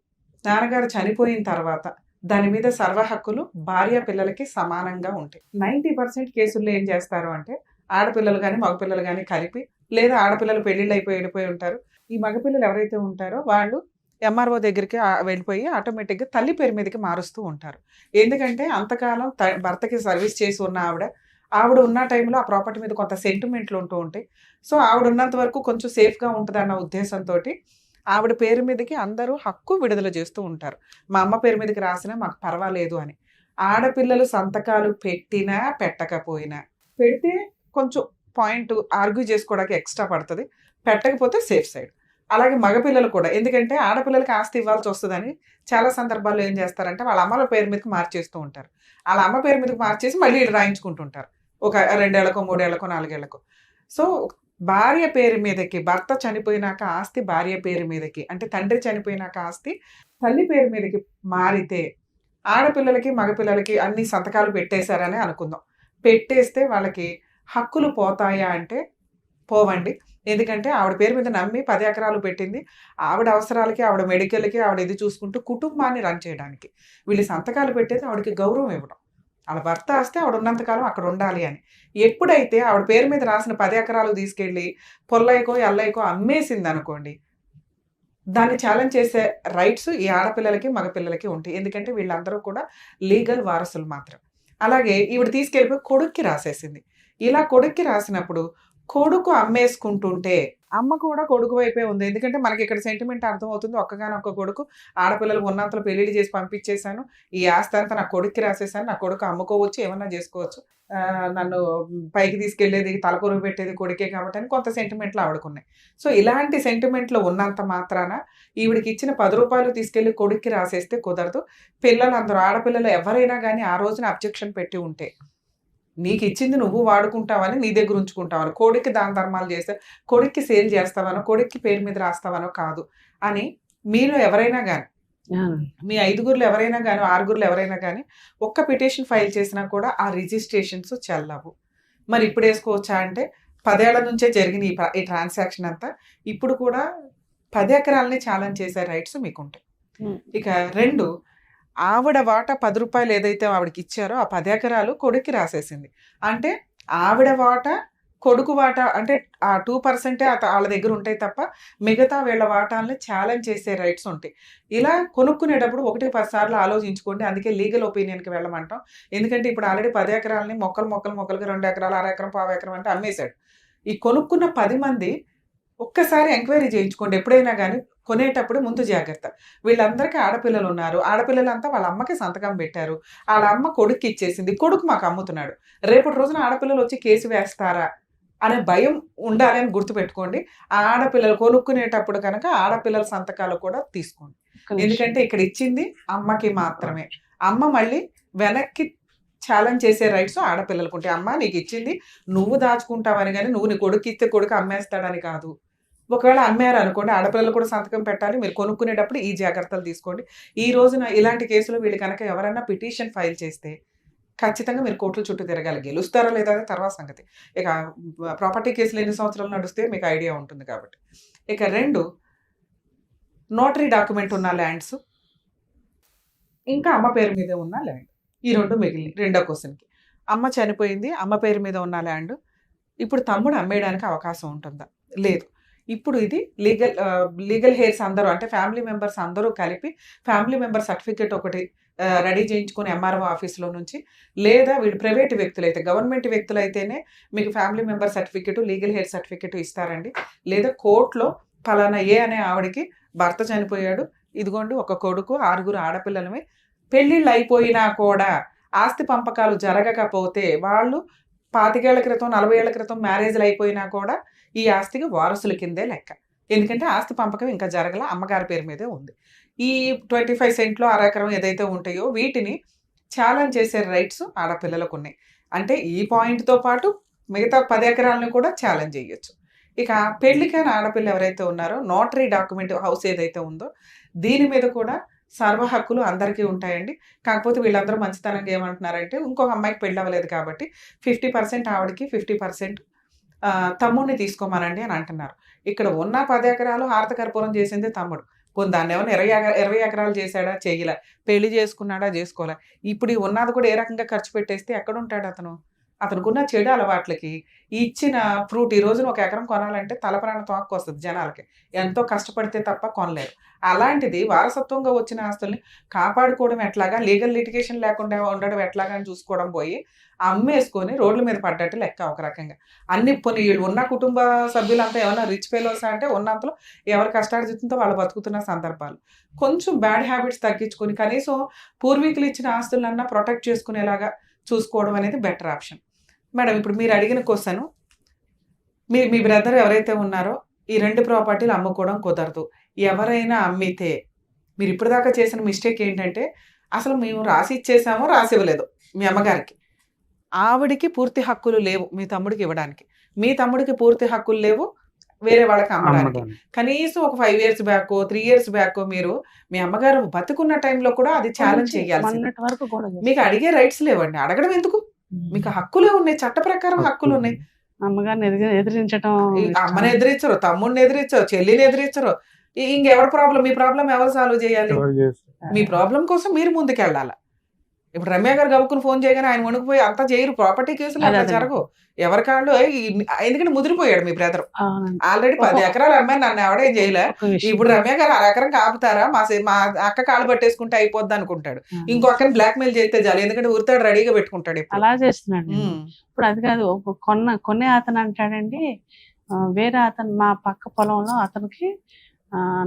నాన్నగారు చనిపోయిన తర్వాత దాని మీద సర్వ హక్కులు భార్య పిల్లలకి సమానంగా ఉంటాయి. 90% కేసుల్లో ఏం చేస్తారు అంటే, ఆడపిల్లలు కానీ మగపిల్లలు కానీ కలిపి, లేదా ఆడపిల్లలు పెళ్ళిళ్ళు అయిపోయి వెళ్ళిపోయి ఉంటారు. ఈ మగపిల్లలు ఎవరైతే ఉంటారో వాళ్ళు ఎంఆర్ఓ దగ్గరికి వెళ్ళిపోయి ఆటోమేటిక్గా తల్లి పేరు మీదకి మారుస్తూ ఉంటారు. ఎందుకంటే అంతకాలం భర్తకి సర్వీస్ చేసి ఉన్న ఆవిడ ఉన్న టైంలో ఆ ప్రాపర్టీ మీద కొంత సెంటిమెంట్లు ఉంటూ ఉంటాయి. సో ఆవిడ ఉన్నంత వరకు కొంచెం సేఫ్గా ఉంటుంది అన్న ఉద్దేశంతో ఆవిడ పేరు మీదకి అందరూ హక్కు విడుదల చేస్తూ ఉంటారు. మా అమ్మ పేరు మీదకి రాసినా మాకు పర్వాలేదు అని. ఆడపిల్లలు సంతకాలు పెట్టినా పెట్టకపోయినా, పెడితే కొంచెం పాయింట్ ఆర్గ్యూ చేసుకోవడానికి ఎక్స్ట్రా పడుతుంది, పెట్టకపోతే సేఫ్ సైడ్. అలాగే మగపిల్లలు కూడా, ఎందుకంటే ఆడపిల్లలకి ఆస్తి ఇవ్వాల్సి వస్తుందని చాలా సందర్భాల్లో ఏం చేస్తారంటే వాళ్ళ అమ్మల పేరు మీదకి మార్చేస్తూ ఉంటారు. వాళ్ళ అమ్మ పేరు మీదకి మార్చేసి మళ్ళీ వీళ్ళు రాయించుకుంటుంటారు, ఒక 2 ఏళ్లకో 3 ఏళ్లకో 4 ఏళ్లకో. సో భార్య పేరు మీదకి, భర్త చనిపోయినాక ఆస్తి భార్య పేరు మీదకి, అంటే తండ్రి చనిపోయినాక ఆస్తి తల్లి పేరు మీదకి మారితే ఆడపిల్లలకి మగపిల్లలకి అన్ని సంతకాలు పెట్టేశారని అనుకుందాం. పెట్టేస్తే వాళ్ళకి హక్కులు పోతాయా అంటే పోవండి. ఎందుకంటే ఆవిడ పేరు మీద నమ్మి 10 ఎకరాలు పెట్టింది, ఆవిడ అవసరాలకి, ఆవిడ మెడికల్కి, ఆవిడ ఇది చూసుకుంటూ కుటుంబాన్ని రన్ చేయడానికి. వీళ్ళు సంతకాలు పెట్టేది ఆవిడకి గౌరవం ఇవ్వడం, ఆవిడ భర్త వస్తే ఆవిడ ఉన్నంతకాలం అక్కడ ఉండాలి అని. ఎప్పుడైతే ఆవిడ పేరు మీద రాసిన 10 ఎకరాలు తీసుకెళ్ళి పొల్లయ్యకో ఎల్లయ్యకో అమ్మేసింది అనుకోండి, దాన్ని ఛాలెంజ్ చేసే రైట్స్ ఈ ఆడపిల్లలకి మగపిల్లలకి ఉంటాయి. ఎందుకంటే వీళ్ళందరూ కూడా లీగల్ వారసులు మాత్రం. అలాగే ఈవిడ తీసుకెళ్ళిపోయి కొడుక్కి రాసేసింది. ఇలా కొడుక్కి రాసినప్పుడు కొడుకు అమ్మేసుకుంటుంటే అమ్మ కూడా కొడుకు వైపే ఉంది. ఎందుకంటే మనకి ఇక్కడ సెంటిమెంట్ అర్థమవుతుంది. ఒక్కగానొక్క కొడుకు, ఆడపిల్లలు ఉన్నంతలో పెళ్లిళ్ళు చేసి పంపించేశాను. ఈ ఆస్తి అంతా నా కొడుక్కి రాసేసాను. నా కొడుకు అమ్ముకోవచ్చు, ఏమన్నా చేసుకోవచ్చు. నన్ను పైకి తీసుకెళ్లేది, తలకొరువు పెట్టేది కొడుకే కాబట్టి అని కొంత సెంటిమెంట్లు ఆవిడకున్నాయి. సో ఇలాంటి సెంటిమెంట్లు ఉన్నంత మాత్రాన ఈవిడికి ఇచ్చిన 10 రూపాయలు తీసుకెళ్లి కొడుక్కి రాసేస్తే కుదరదు. పిల్లలందరూ ఆడపిల్లలు ఎవరైనా కానీ ఆ రోజున అబ్జెక్షన్ పెట్టి ఉంటే, నీకు ఇచ్చింది నువ్వు వాడుకుంటావని నీ దగ్గర ఉంచుకుంటావని, కొడుక్కి దాన ధర్మాలు చేస్తే కొడుక్కి సేల్ చేస్తావనో కొడుక్కి పేరు మీద రాస్తావనో కాదు అని మీలో ఎవరైనా కానీ, మీ 5గురులు ఎవరైనా కానీ 6గురులు ఎవరైనా కానీ ఒక్క పిటిషన్ ఫైల్ చేసినా కూడా ఆ రిజిస్ట్రేషన్స్ చెల్లవు. మరి ఇప్పుడు వేసుకోవచ్చా అంటే 10 ఏళ్ల నుంచే జరిగిన ఈ ట్రాన్సాక్షన్ అంతా ఇప్పుడు కూడా 10 ఎకరాలని ఛాలెంజ్ చేసే రైట్స్ మీకుంటాయి. ఇక 2, ఆవిడ వాటా 10 రూపాయలు ఏదైతే ఆవిడకి ఇచ్చారో ఆ 10 ఎకరాలు కొడుక్కి రాసేసింది. అంటే ఆవిడ వాటా కొడుకు వాటా అంటే ఆ 2% వాళ్ళ దగ్గర ఉంటాయి తప్ప మిగతా వీళ్ళ వాటాలని ఛాలెంజ్ చేసే రైట్స్ ఉంటాయి. ఇలా కొనుక్కునేటప్పుడు 1-10 సార్లు ఆలోచించుకోండి. అందుకే లీగల్ ఒపీనియన్కి వెళ్ళమంటాం. ఎందుకంటే ఇప్పుడు ఆల్రెడీ 10 ఎకరాలని మొక్కలుగా 2 ఎకరాలు, 1/2 ఎకరం, 1/4 ఎకరం అంటే అమ్మేశాడు. ఈ కొనుక్కున్న 10 మంది ఒక్కసారి ఎంక్వైరీ చేయించుకోండి. ఎప్పుడైనా కానీ కొనేటప్పుడు ముందు జాగ్రత్త. వీళ్ళందరికీ ఆడపిల్లలు ఉన్నారు. ఆడపిల్లలంతా వాళ్ళ అమ్మకి సంతకం పెట్టారు. వాళ్ళ అమ్మ కొడుక్కి ఇచ్చేసింది. కొడుకు మాకు అమ్ముతున్నాడు. రేపటి రోజున ఆడపిల్లలు వచ్చి కేసు వేస్తారా అనే భయం ఉండాలి అని గుర్తుపెట్టుకోండి. ఆ ఆడపిల్లలు కొనుక్కునేటప్పుడు కనుక ఆడపిల్లల సంతకాలు కూడా తీసుకోండి. ఎందుకంటే ఇక్కడ ఇచ్చింది అమ్మకి మాత్రమే. అమ్మ మళ్ళీ వెనక్కి ఛాలెంజ్ చేసే రైట్స్ ఆడపిల్లలకు ఉంటాయి. అమ్మ నీకు ఇచ్చింది నువ్వు దాచుకుంటావని, కానీ నువ్వు నీ కొడుకు ఇస్తే కొడుకు అమ్మేస్తాడని కాదు. ఒకవేళ అమ్మారు అనుకోండి, ఆడపిల్లలు కూడా సంతకం పెట్టాలి. మీరు కొనుక్కునేటప్పుడు ఈ జాగ్రత్తలు తీసుకోండి. ఈ రోజున ఇలాంటి కేసులు వీళ్ళు కనుక ఎవరైనా పిటిషన్ ఫైల్ చేస్తే ఖచ్చితంగా మీరు కోర్టుల చుట్టూ తిరగాలి. గెలుస్తారా లేదా అనేది తర్వాత సంగతి. ఇక ప్రాపర్టీ కేసులు ఎన్ని సంవత్సరాలు నడిస్తే మీకు ఐడియా ఉంటుంది కాబట్టి. ఇక 2, నోటరీ డాక్యుమెంట్ ఉన్న ల్యాండ్స్, ఇంకా అమ్మ పేరు మీద ఉన్న ల్యాండ్. ఈ 2 మిగిలిన. రెండో క్వశ్చన్కి, అమ్మ చనిపోయింది, అమ్మ పేరు మీద ఉన్న ల్యాండ్ ఇప్పుడు తమ్ముడు అమ్మేయడానికి అవకాశం ఉంటుందా? లేదు. ఇప్పుడు ఇది లీగల్ హెయిర్స్ అందరూ అంటే ఫ్యామిలీ మెంబర్స్ అందరూ కలిపి ఫ్యామిలీ మెంబర్ సర్టిఫికేట్ ఒకటి రెడీ చేయించుకొని ఎంఆర్ఓ ఆఫీస్లో నుంచి, లేదా వీళ్ళు ప్రైవేట్ వ్యక్తులు అయితే, గవర్నమెంట్ వ్యక్తులు అయితేనే మీకు family member certificate, legal heir certificate ఇస్తారండి. లేదా కోర్టులో ఫలానా ఏ అనే ఆవిడకి భర్త చనిపోయాడు, ఇదిగోండి ఒక కొడుకు, 6 ఆడపిల్లలమే, పెళ్ళిళ్ళు అయిపోయినా కూడా ఆస్తి పంపకాలు జరగకపోతే వాళ్ళు 25 ఏళ్ల క్రితం 40 ఏళ్ల క్రితం మ్యారేజ్లు అయిపోయినా కూడా ఈ ఆస్తికి వారసుల కిందే లెక్క. ఎందుకంటే ఆస్తి పంపకం ఇంకా జరగల, అమ్మగారి పేరు మీదే ఉంది. ఈ 25 సెంట్లు 1/2 ఎకరం ఏదైతే ఉంటాయో వీటిని ఛాలెంజ్ చేసే రైట్స్ ఆడపిల్లలకు ఉన్నాయి. అంటే ఈ పాయింట్తో పాటు మిగతా 10 ఎకరాలను కూడా ఛాలెంజ్ చేయొచ్చు. ఇక పెళ్లికైన ఆడపిల్ల ఎవరైతే ఉన్నారో నోటరీ డాక్యుమెంట్ హౌస్ ఏదైతే ఉందో దీని మీద కూడా సర్వ హక్కులు అందరికీ ఉంటాయండి. కాకపోతే వీళ్ళందరూ మంచితనంగా ఏమంటున్నారంటే ఇంకొక అమ్మాయికి పెళ్ళి అవ్వలేదు కాబట్టి 50% ఆవిడకి 50% తమ్ముడిని తీసుకోమనండి అని అంటున్నారు. ఇక్కడ ఉన్న 10 ఎకరాలు హారత కర్పూరం చేసింది తమ్ముడు. దాన్ని ఏమైనా 20 ఎకరాలు చేశాడా? చేయలే. పెళ్లి చేసుకున్నాడా? చేసుకోలే. ఇప్పుడు ఈ ఉన్నది కూడా ఏ రకంగా ఖర్చు పెట్టేస్తే ఎక్కడ ఉంటాడు అతను? అతనుకున్న చెడు అలవాట్లకి ఇచ్చిన ఫ్రూట్, ఈ రోజున 1 ఎకరం కొనాలంటే తలప్రాణ తోక్కు వస్తుంది జనాలకి. ఎంతో కష్టపడితే తప్ప కొనలేరు. అలాంటిది వారసత్వంగా వచ్చిన ఆస్తుల్ని కాపాడుకోవడం ఎట్లాగా, లీగల్ లిటిగేషన్ లేకుండా ఉండడం ఎట్లాగా అని చూసుకోవడం పోయి అమ్మేసుకొని రోడ్ల మీద పడ్డట్టు లెక్క ఒక రకంగా. అన్ని వీళ్ళు ఉన్న కుటుంబ సభ్యులంతా ఏమన్నా రిచ్ ఫెలోస్ అంటే ఉన్నంతలో ఎవరి కష్టార్జితంతో వాళ్ళు బతుకుతున్న సందర్భాలు. కొంచెం బ్యాడ్ హ్యాబిట్స్ తగ్గించుకొని కనీసం పూర్వీకులు ఇచ్చిన ఆస్తులన్నా ప్రొటెక్ట్ చేసుకునేలాగా చూసుకోవడం అనేది బెటర్ ఆప్షన్. మేడం, ఇప్పుడు మీరు అడిగిన క్వశ్చన్, మీ బ్రదర్ ఎవరైతే ఉన్నారో ఈ 2 ప్రాపర్టీలు అమ్ముకోవడం కుదరదు. ఎవరైనా అమ్మితే మీరు ఇప్పటిదాకా చేసిన మిస్టేక్ ఏంటంటే అసలు మేము రాసి ఇచ్చేసామో రాసి ఇవ్వలేదు మీ అమ్మగారికి. ఆవిడికి పూర్తి హక్కులు లేవు మీ తమ్ముడికి ఇవ్వడానికి. మీ తమ్ముడికి పూర్తి హక్కులు లేవు వేరే వాళ్ళకి అమ్మడానికి. కనీసం ఒక 5 years బ్యాక్ 3 years బ్యాక్ మీరు మీ అమ్మగారు బతుకున్న టైంలో కూడా అది ఛాలెంజ్ చేయాలి. మీకు అడిగే రైట్స్ లేవండి. అడగడం ఎందుకు? మీకు హక్కులే ఉన్నాయి, చట్ట ప్రకారం హక్కులు ఉన్నాయి. అమ్మగారిని ఎదిరించడం, అమ్మని ఎదిరించరు, తమ్ముడిని ఎదిరించరు, చెల్లిని ఎదిరించరు. ఇంకెవరి ప్రాబ్లం? మీ ప్రాబ్లం ఎవరు సాల్వ్ చేయాలి? మీ ప్రాబ్లం కోసం మీరు ముందుకెళ్ళాలి. ఇప్పుడు రమ్య గారు గబుక్కుని ఫోన్ చేయగానే ఆయన వణుకుపోయి అంతా చేయరు. ప్రాపర్టీ కేసులు అలా జరగవు. ఎవరి కాళ్ళు, ఎందుకంటే ముదిరిపోయాడు మీ బ్రదర్. ఆల్రెడీ 10 ఎకరాలు అమ్మాయి, నన్ను ఎవడేం చేయలే. ఇప్పుడు రమ్య గారు 1/2 ఎకరం కాపుతారా, మా అక్క కాళ్ళు పట్టేసుకుంటే అయిపోద్ది అనుకుంటాడు. ఇంకొకరిని బ్లాక్ మెయిల్ చేస్తే చాలు, ఎందుకంటే ఉరితాడు రెడీగా పెట్టుకుంటాడు. అలా చేస్తున్నాడు. ఇప్పుడు అది కాదు, కొనే అతను అంటాడండి, వేరే అతను మా పక్క పొలంలో అతనికి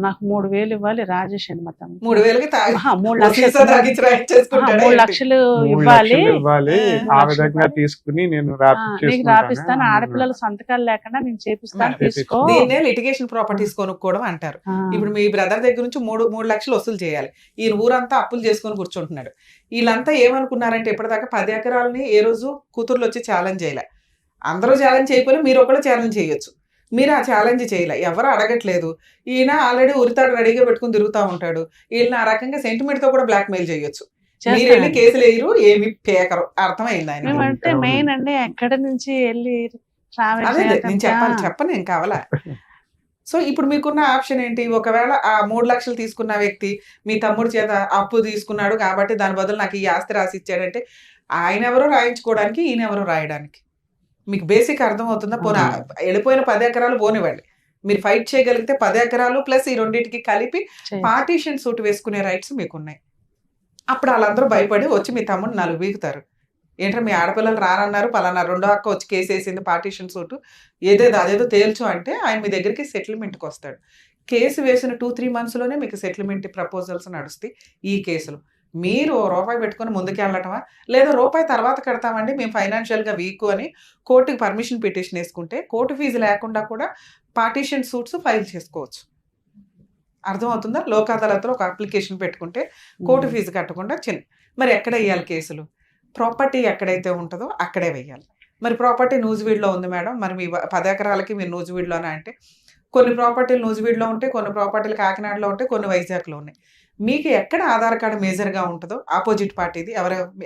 నాకు 3,000 ఇవ్వాలి రాజేష్ అని మా తమ్ముడు. 3,000కి తాగి 3 సీసా లక్షలు తాగించి రైట్ చేసుకుంటాడా 3 ఏంటి? లక్షలు 3 ఇవ్వాలి, లక్షలు ఇవ్వాలి, ఆ, ఆ విధంగా తీసుకుని నేను నీకు రాపిస్తాను, ఆడపిల్లల సంతకాలు లేకుండా నేను చేపిస్తాను, మరి తీసుకో. దీన్నే లిటిగేషన్ ప్రాపర్టీస్ కొనుక్కోవడం అంటారు. ఆ, ఇప్పుడు మీ బ్రదర్ దగ్గర నుంచి 3 లక్షలు వసూలు చేయాలి. ఈయన ఊరంతా అప్పులు చేసుకొని కూర్చుంటున్నాడు. వీళ్ళంతా ఏమనుకున్నారంటే ఇప్పటిదాకా 10 ఎకరాలని ఏ రోజు కూతుర్లు వచ్చి ఛాలెంజ్ చేయలే. అందరూ ఛాలెంజ్ చేయకపోయినా మీరు ఒకళ్ళు ఛాలెంజ్ చేయొచ్చు. మీరు ఆ ఛాలెంజ్ చేయలే, ఎవరు అడగట్లేదు. ఈయన ఆల్రెడీ ఉరితాడు రెడీగా పెట్టుకుని తిరుగుతూ ఉంటాడు. వీళ్ళని ఆ రకంగా సెంటిమెంట్ తో కూడా బ్లాక్ మెయిల్ చేయొచ్చు. మీరు వెళ్ళి చేస్తాను. కేసులు వేయరు, ఏమి పేకరు. అర్థమైంది ఆయన. మేమంటే మెయిన్ అండి ఎక్కడి నుంచి వెళ్ళి ట్రావెల్ అదే నేను చెప్పను నేను కావాలా. సో ఇప్పుడు మీకున్న ఆప్షన్ ఏంటి? ఒకవేళ ఆ 3 లక్షలు తీసుకున్న వ్యక్తి మీ తమ్ముడి చేత అప్పు తీసుకున్నాడు కాబట్టి దాని బదులు నాకు ఈ ఆస్తి రాసి ఇచ్చాడంటే ఆయన ఎవరో రాయించుకోవడానికి, ఈయన ఎవరో రాయడానికి. మీకు బేసిక్ అర్థం అవుతుందా? పోనీ వెళ్ళిపోయిన 10 ఎకరాలు పోనివ్వండి, మీరు ఫైట్ చేయగలిగితే 10 ఎకరాలు ప్లస్ ఈ రెండింటికి కలిపి పార్టీషన్ సూట్ వేసుకునే రైట్స్ మీకున్నాయి. అప్పుడు వాళ్ళందరూ భయపడి వచ్చి మీ తమ్ముడు 4 బీగుతారు. ఏంటంటే మీ ఆడపిల్లలు రానన్నారు, పలానా రెండో అక్క వచ్చి కేసు వేసింది పార్టీషన్ సూటు, అదేదో తేల్చు అంటే ఆయన మీ దగ్గరికి సెటిల్మెంట్కి వస్తాడు. కేసు వేసిన 2-3 మంత్స్లోనే మీకు సెటిల్మెంట్ ప్రపోజల్స్ నడుస్తాయి ఈ కేసులు. మీరు రూపాయి పెట్టుకొని ముందుకు వెళ్ళటమా, లేదా రూపాయి తర్వాత కడతామండి మేము ఫైనాన్షియల్గా వీక్ అని కోర్టుకి పర్మిషన్ పిటిషన్ వేసుకుంటే కోర్టు ఫీజు లేకుండా కూడా పార్టీషన్ సూట్స్ ఫైల్ చేసుకోవచ్చు. అర్థమవుతుందా? లోక్ అదాలత్లో ఒక అప్లికేషన్ పెట్టుకుంటే కోర్టు ఫీజు కట్టకుండా మరి ఎక్కడ వేయాలి కేసులు? ప్రాపర్టీ ఎక్కడైతే ఉంటుందో అక్కడే వేయాలి. మరి ప్రాపర్టీ నూజివీడులో ఉంది మేడం, మరి మీ 10 ఎకరాలకి మీరు నూజివీడులోనే అంటే కొన్ని ప్రాపర్టీలు నూజివీడులో ఉంటాయి, కొన్ని ప్రాపర్టీలు కాకినాడలో ఉంటాయి, కొన్ని వైజాగ్లో ఉన్నాయి. మీకు ఎక్కడ ఆధార్ కార్డు మేజర్గా ఉంటుందో ఆపోజిట్ పార్టీది,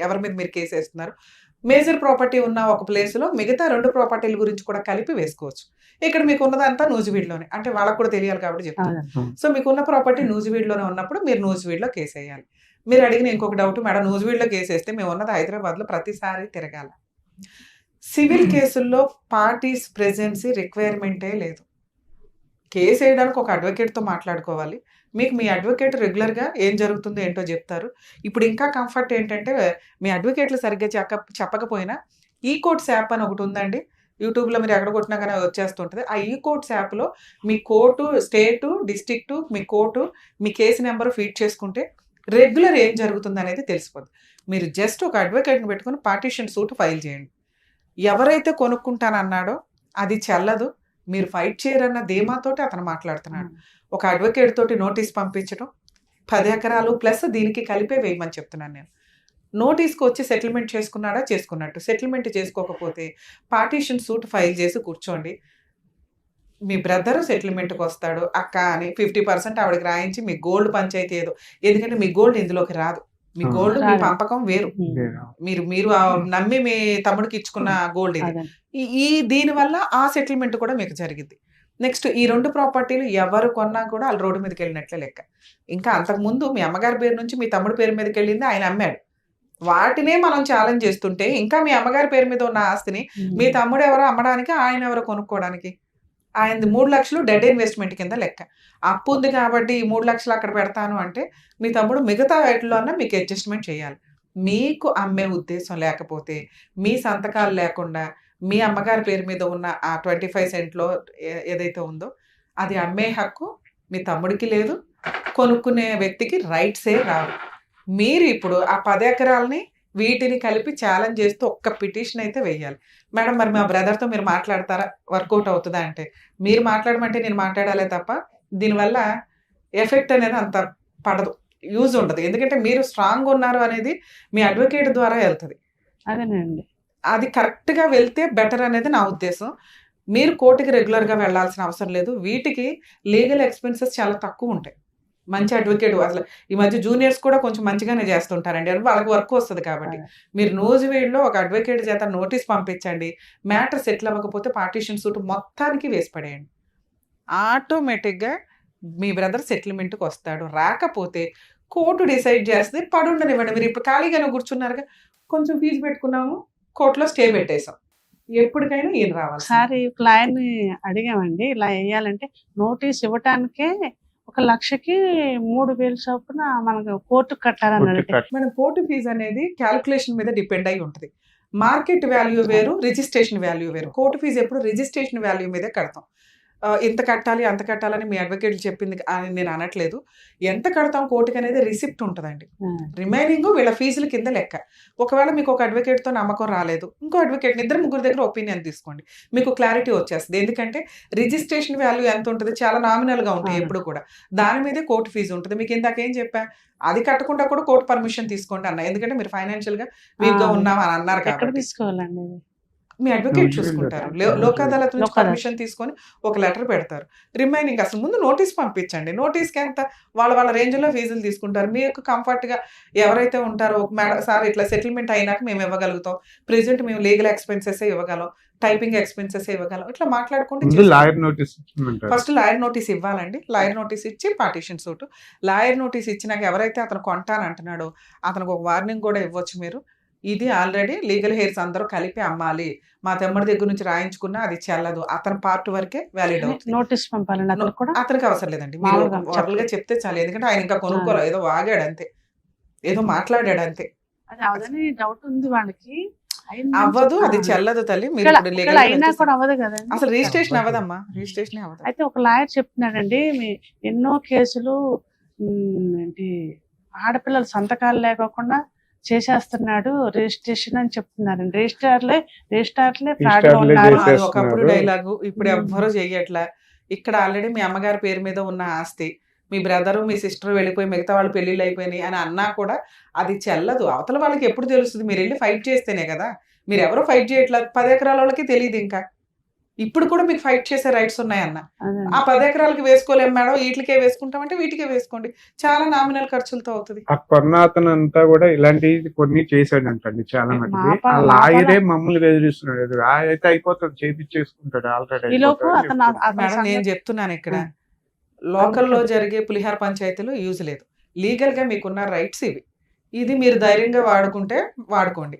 ఎవరి మీద మీరు కేసు వేస్తున్నారు, మేజర్ ప్రాపర్టీ ఉన్న ఒక ప్లేస్లో మిగతా 2 ప్రాపర్టీల గురించి కూడా కలిపి వేసుకోవచ్చు. ఇక్కడ మీకు ఉన్నదంతా నూజివీడులోనే, అంటే వాళ్ళకు కూడా తెలియాలి కాబట్టి చెప్తాను. సో మీకున్న ప్రాపర్టీ నూజివీడులోనే ఉన్నప్పుడు మీరు నూజివీడులో కేసు వేయాలి. మీరు అడిగిన ఇంకొక డౌట్, మేడం నూజివీడులో కేసు వేస్తే మేము ఉన్నది హైదరాబాద్లో ప్రతిసారి తిరగాల. సివిల్ కేసుల్లో పార్టీస్ ప్రెజెన్సీ రిక్వైర్మెంటే లేదు. కేసు వేయడానికి ఒక అడ్వకేట్తో మాట్లాడుకోవాలి. మీకు మీ అడ్వకేట్ రెగ్యులర్గా ఏం జరుగుతుందో ఏంటో చెప్తారు. ఇప్పుడు ఇంకా కంఫర్ట్ ఏంటంటే మీ అడ్వకేట్లు సరిగ్గా చెప్పకపోయినా ఈ కోర్ట్స్ యాప్ అని ఒకటి ఉందండి. యూట్యూబ్లో మీరు ఎక్కడ కొట్టినా కానీ వచ్చేస్తుంటుంది. ఆ ఈ కోర్ట్స్ యాప్లో మీ కోర్టు, స్టేటు, డిస్ట్రిక్టు, మీ కోర్టు, మీ కేసు నెంబర్ ఫీడ్ చేసుకుంటే రెగ్యులర్ ఏం జరుగుతుంది అనేది తెలిసిపోతుంది. మీరు జస్ట్ ఒక అడ్వకేట్ని పెట్టుకుని పార్టీషన్ సూట్ ఫైల్ చేయండి. ఎవరైతే కొనుక్కుంటానన్నాడో అది చెల్లదు, మీరు ఫైట్ చేయరన్న ధీమాతోటి అతను మాట్లాడుతున్నాడు. ఒక అడ్వకేట్ తోటి నోటీస్ పంపించడం, 10 ఎకరాలు ప్లస్ దీనికి కలిపే వేయమని చెప్తున్నాను నేను. నోటీస్కి వచ్చి సెటిల్మెంట్ చేసుకున్నాడా చేసుకున్నట్టు, సెటిల్మెంట్ చేసుకోకపోతే పార్టీషన్ సూట్ ఫైల్ చేసి కూర్చోండి. మీ బ్రదర్ సెటిల్మెంట్కి వస్తాడు అక్క అని 50% ఆవిడకి రాయించి మీ గోల్డ్ పంచాయతీ ఏదో, ఎందుకంటే మీ గోల్డ్ ఇందులోకి రాదు. మీ గోల్డ్ మీ పంపకం వేరు, మీరు నమ్మి మీ తమ్ముడికి ఇచ్చుకున్న గోల్డ్ ఇది. దీనివల్ల ఆ సెటిల్మెంట్ కూడా మీకు జరిగింది. నెక్స్ట్ ఈ 2 ప్రాపర్టీలు ఎవరు కొన్నా కూడా వాళ్ళు రోడ్డు మీదకి వెళ్ళినట్లే లెక్క. ఇంకా అంతకుముందు మీ అమ్మగారి పేరు నుంచి మీ తమ్ముడి పేరు మీదకి వెళ్ళింది, ఆయన అమ్మాడు. వాటినే మనం ఛాలెంజ్ చేస్తుంటే ఇంకా మీ అమ్మగారి పేరు మీద ఉన్న ఆస్తిని మీ తమ్ముడు ఎవరో అమ్మడానికి, ఆయన ఎవరో కొనుక్కోవడానికి. ఆయనది 3 లక్షలు డెడ్ ఇన్వెస్ట్మెంట్ కింద లెక్క. అప్పు ఉంది కాబట్టి ఈ 3 లక్షలు అక్కడ పెడతాను అంటే మీ తమ్ముడు మిగతా వాటిలోనే మీకు అడ్జస్ట్మెంట్ చేయాలి. మీకు అమ్మే ఉద్దేశం లేకపోతే, మీ సంతకాలు లేకుండా మీ అమ్మగారి పేరు మీద ఉన్న ఆ 25 సెంట్లో ఏదైతే ఉందో అది అమ్మే హక్కు మీ తమ్ముడికి లేదు, కొనుక్కునే వ్యక్తికి రైట్సే రావు. మీరు ఇప్పుడు ఆ 10 ఎకరాలని వీటిని కలిపి ఛాలెంజ్ చేస్తూ ఒక్క పిటిషన్ అయితే వేయాలి. మేడం మరి మా బ్రదర్తో మీరు మాట్లాడతారా, వర్కౌట్ అవుతుందా అంటే మీరు మాట్లాడమంటే నేను మాట్లాడాలే తప్ప దీనివల్ల ఎఫెక్ట్ అనేది అంత పడదు, యూజ్ ఉండదు. ఎందుకంటే మీరు స్ట్రాంగ్ ఉన్నారు అనేది మీ అడ్వకేట్ ద్వారా వెళ్తుంది. అదేనండి, అది కరెక్ట్గా వెళ్తే బెటర్ అనేది నా ఉద్దేశం. మీరు కోర్టుకి రెగ్యులర్గా వెళ్ళాల్సిన అవసరం లేదు. వీటికి లీగల్ ఎక్స్పెన్సెస్ చాలా తక్కువ ఉంటాయి. మంచి అడ్వకేట్, అసలు ఈ మధ్య జూనియర్స్ కూడా కొంచెం మంచిగానే చేస్తుంటారండి, వాళ్ళకి వర్క్ వస్తుంది కాబట్టి. మీరు నూజివీడులో ఒక అడ్వకేట్ చేత నోటీస్ పంపించండి, మ్యాటర్ సెటిల్ అవ్వకపోతే పార్టీషన్ సూట్ మొత్తానికి వేసి పడేయండి. ఆటోమేటిక్గా మీ బ్రదర్ సెటిల్మెంట్కి వస్తాడు. రాకపోతే కోర్టు డిసైడ్ చేస్తే పడుండనివ్వండి. మీరు ఇప్పుడు ఖాళీగానే కూర్చున్నారుగా, కొంచెం ఫీజు పెట్టుకున్నాము, కోర్టులో స్టే పెట్టేసాం, ఎప్పటికైనా ఈయన రావాలి. ఒకసారి క్లయింట్ని అడిగామండి, ఇలా వేయాలంటే నోటీస్ ఇవ్వటానికే 1 లక్షకి 3,000 చొప్పున మనకు కోర్టు కట్టాలన్నాడు. మన కోర్టు ఫీజు అనేది క్యాలిక్యులేషన్ మీద డిపెండ్ అయి ఉంటుంది. మార్కెట్ వాల్యూ వేరు, రిజిస్ట్రేషన్ వాల్యూ వేరు. కోర్టు ఫీజు ఎప్పుడు రిజిస్ట్రేషన్ వాల్యూ మీదే కడతాం. ఇంత కట్టాలి అంత కట్టాలని మీ అడ్వకేట్లు చెప్పింది అని నేను అనట్లేదు. ఎంత కడతాం కోర్టుకి అనేది రిసిప్ట్ ఉంటుందండి. రిమైనింగ్ వీళ్ళ ఫీజుల కింద లెక్క. ఒకవేళ మీకు ఒక అడ్వకేట్తో నమ్మకం రాలేదు, ఇంకో అడ్వకేట్ ఇద్దరు ముగ్గురు దగ్గర ఒపీనియన్ తీసుకోండి, మీకు క్లారిటీ వచ్చేస్తుంది. ఎందుకంటే రిజిస్ట్రేషన్ వాల్యూ ఎంత ఉంటుంది, చాలా నామినల్గా ఉంటాయి ఎప్పుడు కూడా. దాని మీదే కోర్టు ఫీజు ఉంటుంది. మీకు ఇందాకేం చెప్పా, అది కట్టకుండా కూడా కోర్టు పర్మిషన్ తీసుకోండి అన్న. ఎందుకంటే మీరు ఫైనాన్షియల్గా వీక్గా ఉన్నాం అని అన్నారు కాబట్టి తీసుకోవాలండి. మీ అడ్వకేట్ చూసుకుంటారు. లోక్ అదాలత్ నుంచి పర్మిషన్ తీసుకొని ఒక లెటర్ పెడతారు. రిమైనింగ్ అసలు ముందు నోటీస్ పంపించండి. నోటీస్కి ఎంత వాళ్ళ రేంజ్లో ఫీజులు తీసుకుంటారు. మీకు కంఫర్ట్గా ఎవరైతే ఉంటారో, మేడం సార్ ఇట్లా సెటిల్మెంట్ అయినాక మేము ఇవ్వగలుగుతాం, ప్రెజెంట్ మేము లీగల్ ఎక్స్పెన్సెస్ ఇవ్వగలం, టైపింగ్ ఎక్స్పెన్సెస్ ఇవ్వగలం, ఇట్లా మాట్లాడుకుంటే ఫస్ట్ లాయర్ నోటీస్ ఇవ్వాలండి. లాయర్ నోటీస్ ఇచ్చి పార్టీషన్ సూట్. లాయర్ నోటీస్ ఇచ్చినాక ఎవరైతే అతను కొంటానంటున్నాడో అతనికి ఒక వార్నింగ్ కూడా ఇవ్వచ్చు. మీరు ఇది ఆల్రెడీ లీగల్ హెయిర్స్ అందరూ కలిపి అమ్మాలి, మా తమ్ముడి దగ్గర నుంచి రాయించుకున్నా అది చెల్లదు, అతని పార్ట్ వరకే వ్యాలిడ్ అవుతుంది. నోటీస్ పంపాలండి అతనికి అవసరం లేదండి, మీరు గా చెప్తే చాలు. ఎందుకంటే ఆయన ఇంకా కొనుక్కోలేదు, ఏదో వాగాడు అంతే, ఏదో మాట్లాడాడు అంతే. డౌట్ ఉంది వాళ్ళకి, అవ్వదు, అది చెల్లదు తల్లి. మీరు అసలు రిజిస్ట్రేషన్ అవ్వదమ్మా, రిజిస్ట్రేషన్ అవ్వదు. అయితే ఒక లాయర్ చెప్తున్నాడండి, ఎన్నో కేసులు ఏంటి ఆడపిల్లల సంతకాలు లేకోకుండా చేసేస్తున్నాడు రిజిస్ట్రేషన్ అని చెప్తున్నారండి. రిజిస్ట్రార్లే ఫ్రాడ్ గా ఉన్నారు. అది ఒకప్పుడు డైలాగు, ఇప్పుడు ఎవ్వరూ చెయ్యట్లా. ఇక్కడ ఆల్రెడీ మీ అమ్మగారి పేరు మీద ఉన్న ఆస్తి, మీ బ్రదరు మీ సిస్టర్ వెళ్ళిపోయి మిగతా వాళ్ళు పెళ్లిళ్ళు అయిపోయినాయి అని అన్నా కూడా అది చెల్లదు. అవతల వాళ్ళకి ఎప్పుడు తెలుస్తుంది? మీరు వెళ్ళి ఫైట్ చేస్తేనే కదా. మీరు ఎవరో ఫైట్ చేయట్లేదు, 10 ఎకరాల వాళ్ళకి తెలియదు. ఇంకా ఇప్పుడు కూడా మీకు ఫైట్ చేసే రైట్స్ ఉన్నాయన్న. ఆ 10 ఎకరాలకి వేసుకోలేము మేడం, వీటికే వేసుకుంటామంటే వీటికే వేసుకోండి, చాలా నామినల్ ఖర్చులతో అవుతుంది. ఆ కొన్నాతను అంతా కూడా ఇలాంటివి కొన్ని చేశాడంటండి చాలా మంది. ఆ లాయరే మమ్మల్ని బెదిరిస్తున్నాడు, అయితే అయిపోతుంది చేపించేసుకుంటాడు ఆల్రెడీ. మేడం నేను చెప్తున్నాను, ఇక్కడ లోకల్లో జరిగే పులిహార పంచాయతీలు యూజ్ లేదు. లీగల్ గా మీకున్న రైట్స్ ఇవి. ఇది మీరు ధైర్యంగా వాడుకుంటే వాడుకోండి.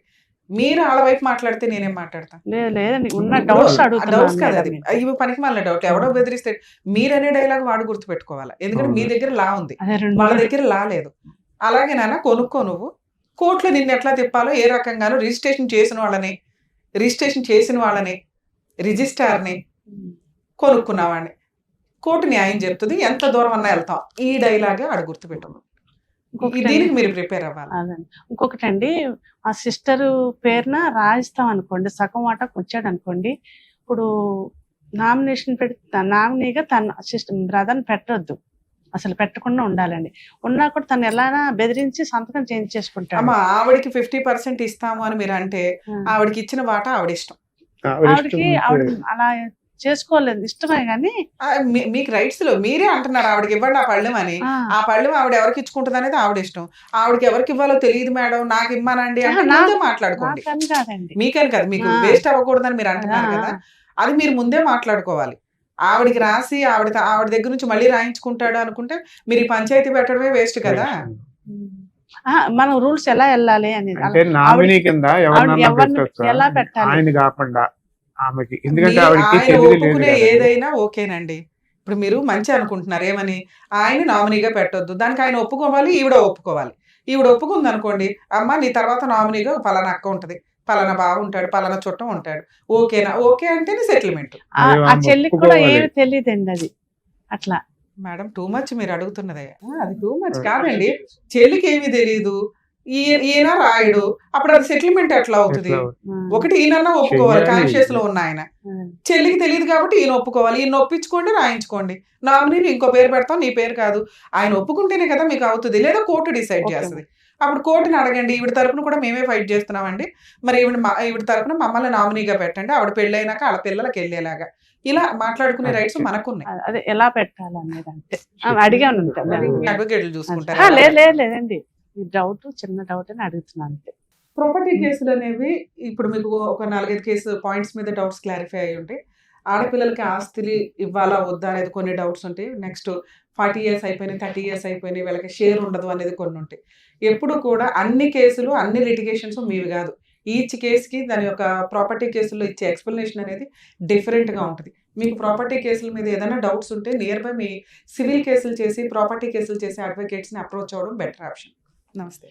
మీరు వాళ్ళ వైపు మాట్లాడితే నేనేం మాట్లాడతాను? డౌట్స్ కాదు అది, ఇవి పనికి మళ్ళీ డౌట్. ఎవడో బెదిరిస్తే మీరనే డైలాగ్ వాడు గుర్తుపెట్టుకోవాలి. ఎందుకంటే మీ దగ్గర లా ఉంది, వాళ్ళ దగ్గర లా లేదు. అలాగే నాన్న కొనుక్కో, నువ్వు కోర్టులో నిన్ను ఎట్లా తిప్పాలో ఏ రకంగానూ రిజిస్ట్రేషన్ చేసిన వాళ్ళని రిజిస్ట్రార్ని కొనుక్కున్నవాడిని కోర్టు న్యాయం చెప్తుంది, ఎంత దూరం అన్నా వెళ్తాం. ఈ డైలాగే ఆడ గుర్తుపెట్టాము. దీనికి మీరు ప్రిపేర్ అవ్వాలి. ఇంకొకటి అండి, ఆ సిస్టర్ పేరున రాయిస్తాం అనుకోండి, సగం వాటాకు వచ్చాడు అనుకోండి, ఇప్పుడు నామినేషన్ నామినీగా తన సిస్టర్ బ్రదర్ని పెట్టొద్దు, అసలు పెట్టకుండా ఉండాలండి. ఉన్నా కూడా తను ఎలా బెదిరించి సంతకం చేయించేసుకుంటాడు. అమ్మా ఆవిడకి 50% ఇస్తాము అని మీరు అంటే, ఆవిడకి ఇచ్చిన వాటా ఆవిడ ఇష్టం. ఆవిడ అలా చేసుకోలేదు, ఇష్టమే కానీ మీకు రైట్స్ లో మీరే అంటున్నారు ఆవిడకి ఇవ్వండి ఆ పళ్ళెం అని. ఆ పళ్ళెం ఆవిడ ఎవరికి ఇచ్చుకుంటుంది అనేది ఆవిడ ఇష్టం. ఆవిడకి ఎవరికి ఇవ్వాలో తెలియదు మేడం, నాకు ఇవ్వనండి అంటే మాట్లాడుకోండి. మీకని కదా, మీకు వేస్ట్ అవ్వకూడదని మీరు అంటున్నారు కదా, అది మీరు ముందే మాట్లాడుకోవాలి. ఆవిడకి రాసి ఆవిడ దగ్గర నుంచి మళ్ళీ రాయించుకుంటాడు అనుకుంటే మీరు ఈ పంచాయతీ పెట్టడమే వేస్ట్ కదా. మనం రూల్స్ ఎలా వెళ్ళాలి అనేది, ఎలా పెట్టాలి ఆయన కాకుండా ఆమెకి. ఎందుకంటే ఒప్పుకునే ఏదైనా ఓకేనండి. ఇప్పుడు మీరు మంచి అనుకుంటున్నారు ఏమని, ఆయన నామినీగా పెట్టొద్దు, దానికి ఆయన ఒప్పుకోవాలి, ఈవిడ ఒప్పుకోవాలి. ఈవిడ ఒప్పుకుంది అనుకోండి, అమ్మ నీ తర్వాత నామినీగా పలానా అక్క ఉంటది, పలానా బావ ఉంటాడు, పలానా చుట్టం ఉంటాడు, ఓకేనా? ఓకే అంటేనే సెటిల్మెంట్. ఆ చెల్లికి కూడా ఏమి తెలియదండి అది. అట్లా మేడం టూ మచ్ మీరు అడుగుతున్నదే, అది టూ మచ్ కాదండి. చెల్లికి ఏమీ తెలియదు, ఈయన రాయుడు, అప్పుడు అది సెటిల్మెంట్ ఎట్లా అవుతుంది? ఒకటి ఈయన ఒప్పుకోవాలి, కాన్షియస్ లో ఉన్న ఆయన. చెల్లికి తెలియదు కాబట్టి ఈయన ఒప్పుకోవాలి, ఈయన ఒప్పించుకోండి, రాయించుకోండి. నామినీ ఇంకో పేరు పెడతాం, నీ పేరు కాదు. ఆయన ఒప్పుకుంటేనే కదా మీకు అవుతుంది, లేదా కోర్టు డిసైడ్ చేస్తుంది. అప్పుడు కోర్టుని అడగండి, ఈవిడ తరపున కూడా మేమే ఫైట్ చేస్తున్నామండి, మరి ఈవిడ తరపున మమ్మల్ని నామినీగా పెట్టండి, ఆవిడ పెళ్ళైనాక వాళ్ళ పిల్లలకి వెళ్ళేలాగా. ఇలా మాట్లాడుకునే రైట్స్ మనకున్నాయి. అదే ఎలా పెట్టాలనేది అంటే అడిగాను, అడ్వకేట్లు చూసుకుంటారు. లేదండి, డౌట్ చిన్న డౌట్ అని అడుగుతున్నాను అంతే. ప్రాపర్టీ కేసులు అనేవి ఇప్పుడు మీకు ఒక 4-5 కేసు పాయింట్స్ మీద డౌట్స్ క్లారిఫై అయ్యి ఉంటాయి. ఆడపిల్లలకి ఆస్తులు ఇవ్వాలా వద్దా అనేది కొన్ని డౌట్స్ ఉంటాయి. నెక్స్ట్ 40 years అయిపోయినాయి, 30 years అయిపోయినాయి, వీళ్ళకి షేర్ ఉండదు అనేది కొన్ని ఉంటాయి. ఎప్పుడు కూడా అన్ని కేసులు అన్ని లిటిగేషన్స్ మీవి కాదు. ఈచ్ కేసుకి దాని యొక్క ప్రాపర్టీ కేసుల్లో ఇచ్చే ఎక్స్ప్లెనేషన్ అనేది డిఫరెంట్గా ఉంటుంది. మీకు ప్రాపర్టీ కేసుల మీద ఏదైనా డౌట్స్ ఉంటే నియర్ బై మీ సివిల్ కేసులు చేసి ప్రాపర్టీ కేసులు చేసే అడ్వకేట్స్ని అప్రోచ్ అవ్వడం బెటర్ ఆప్షన్. నమస్తే.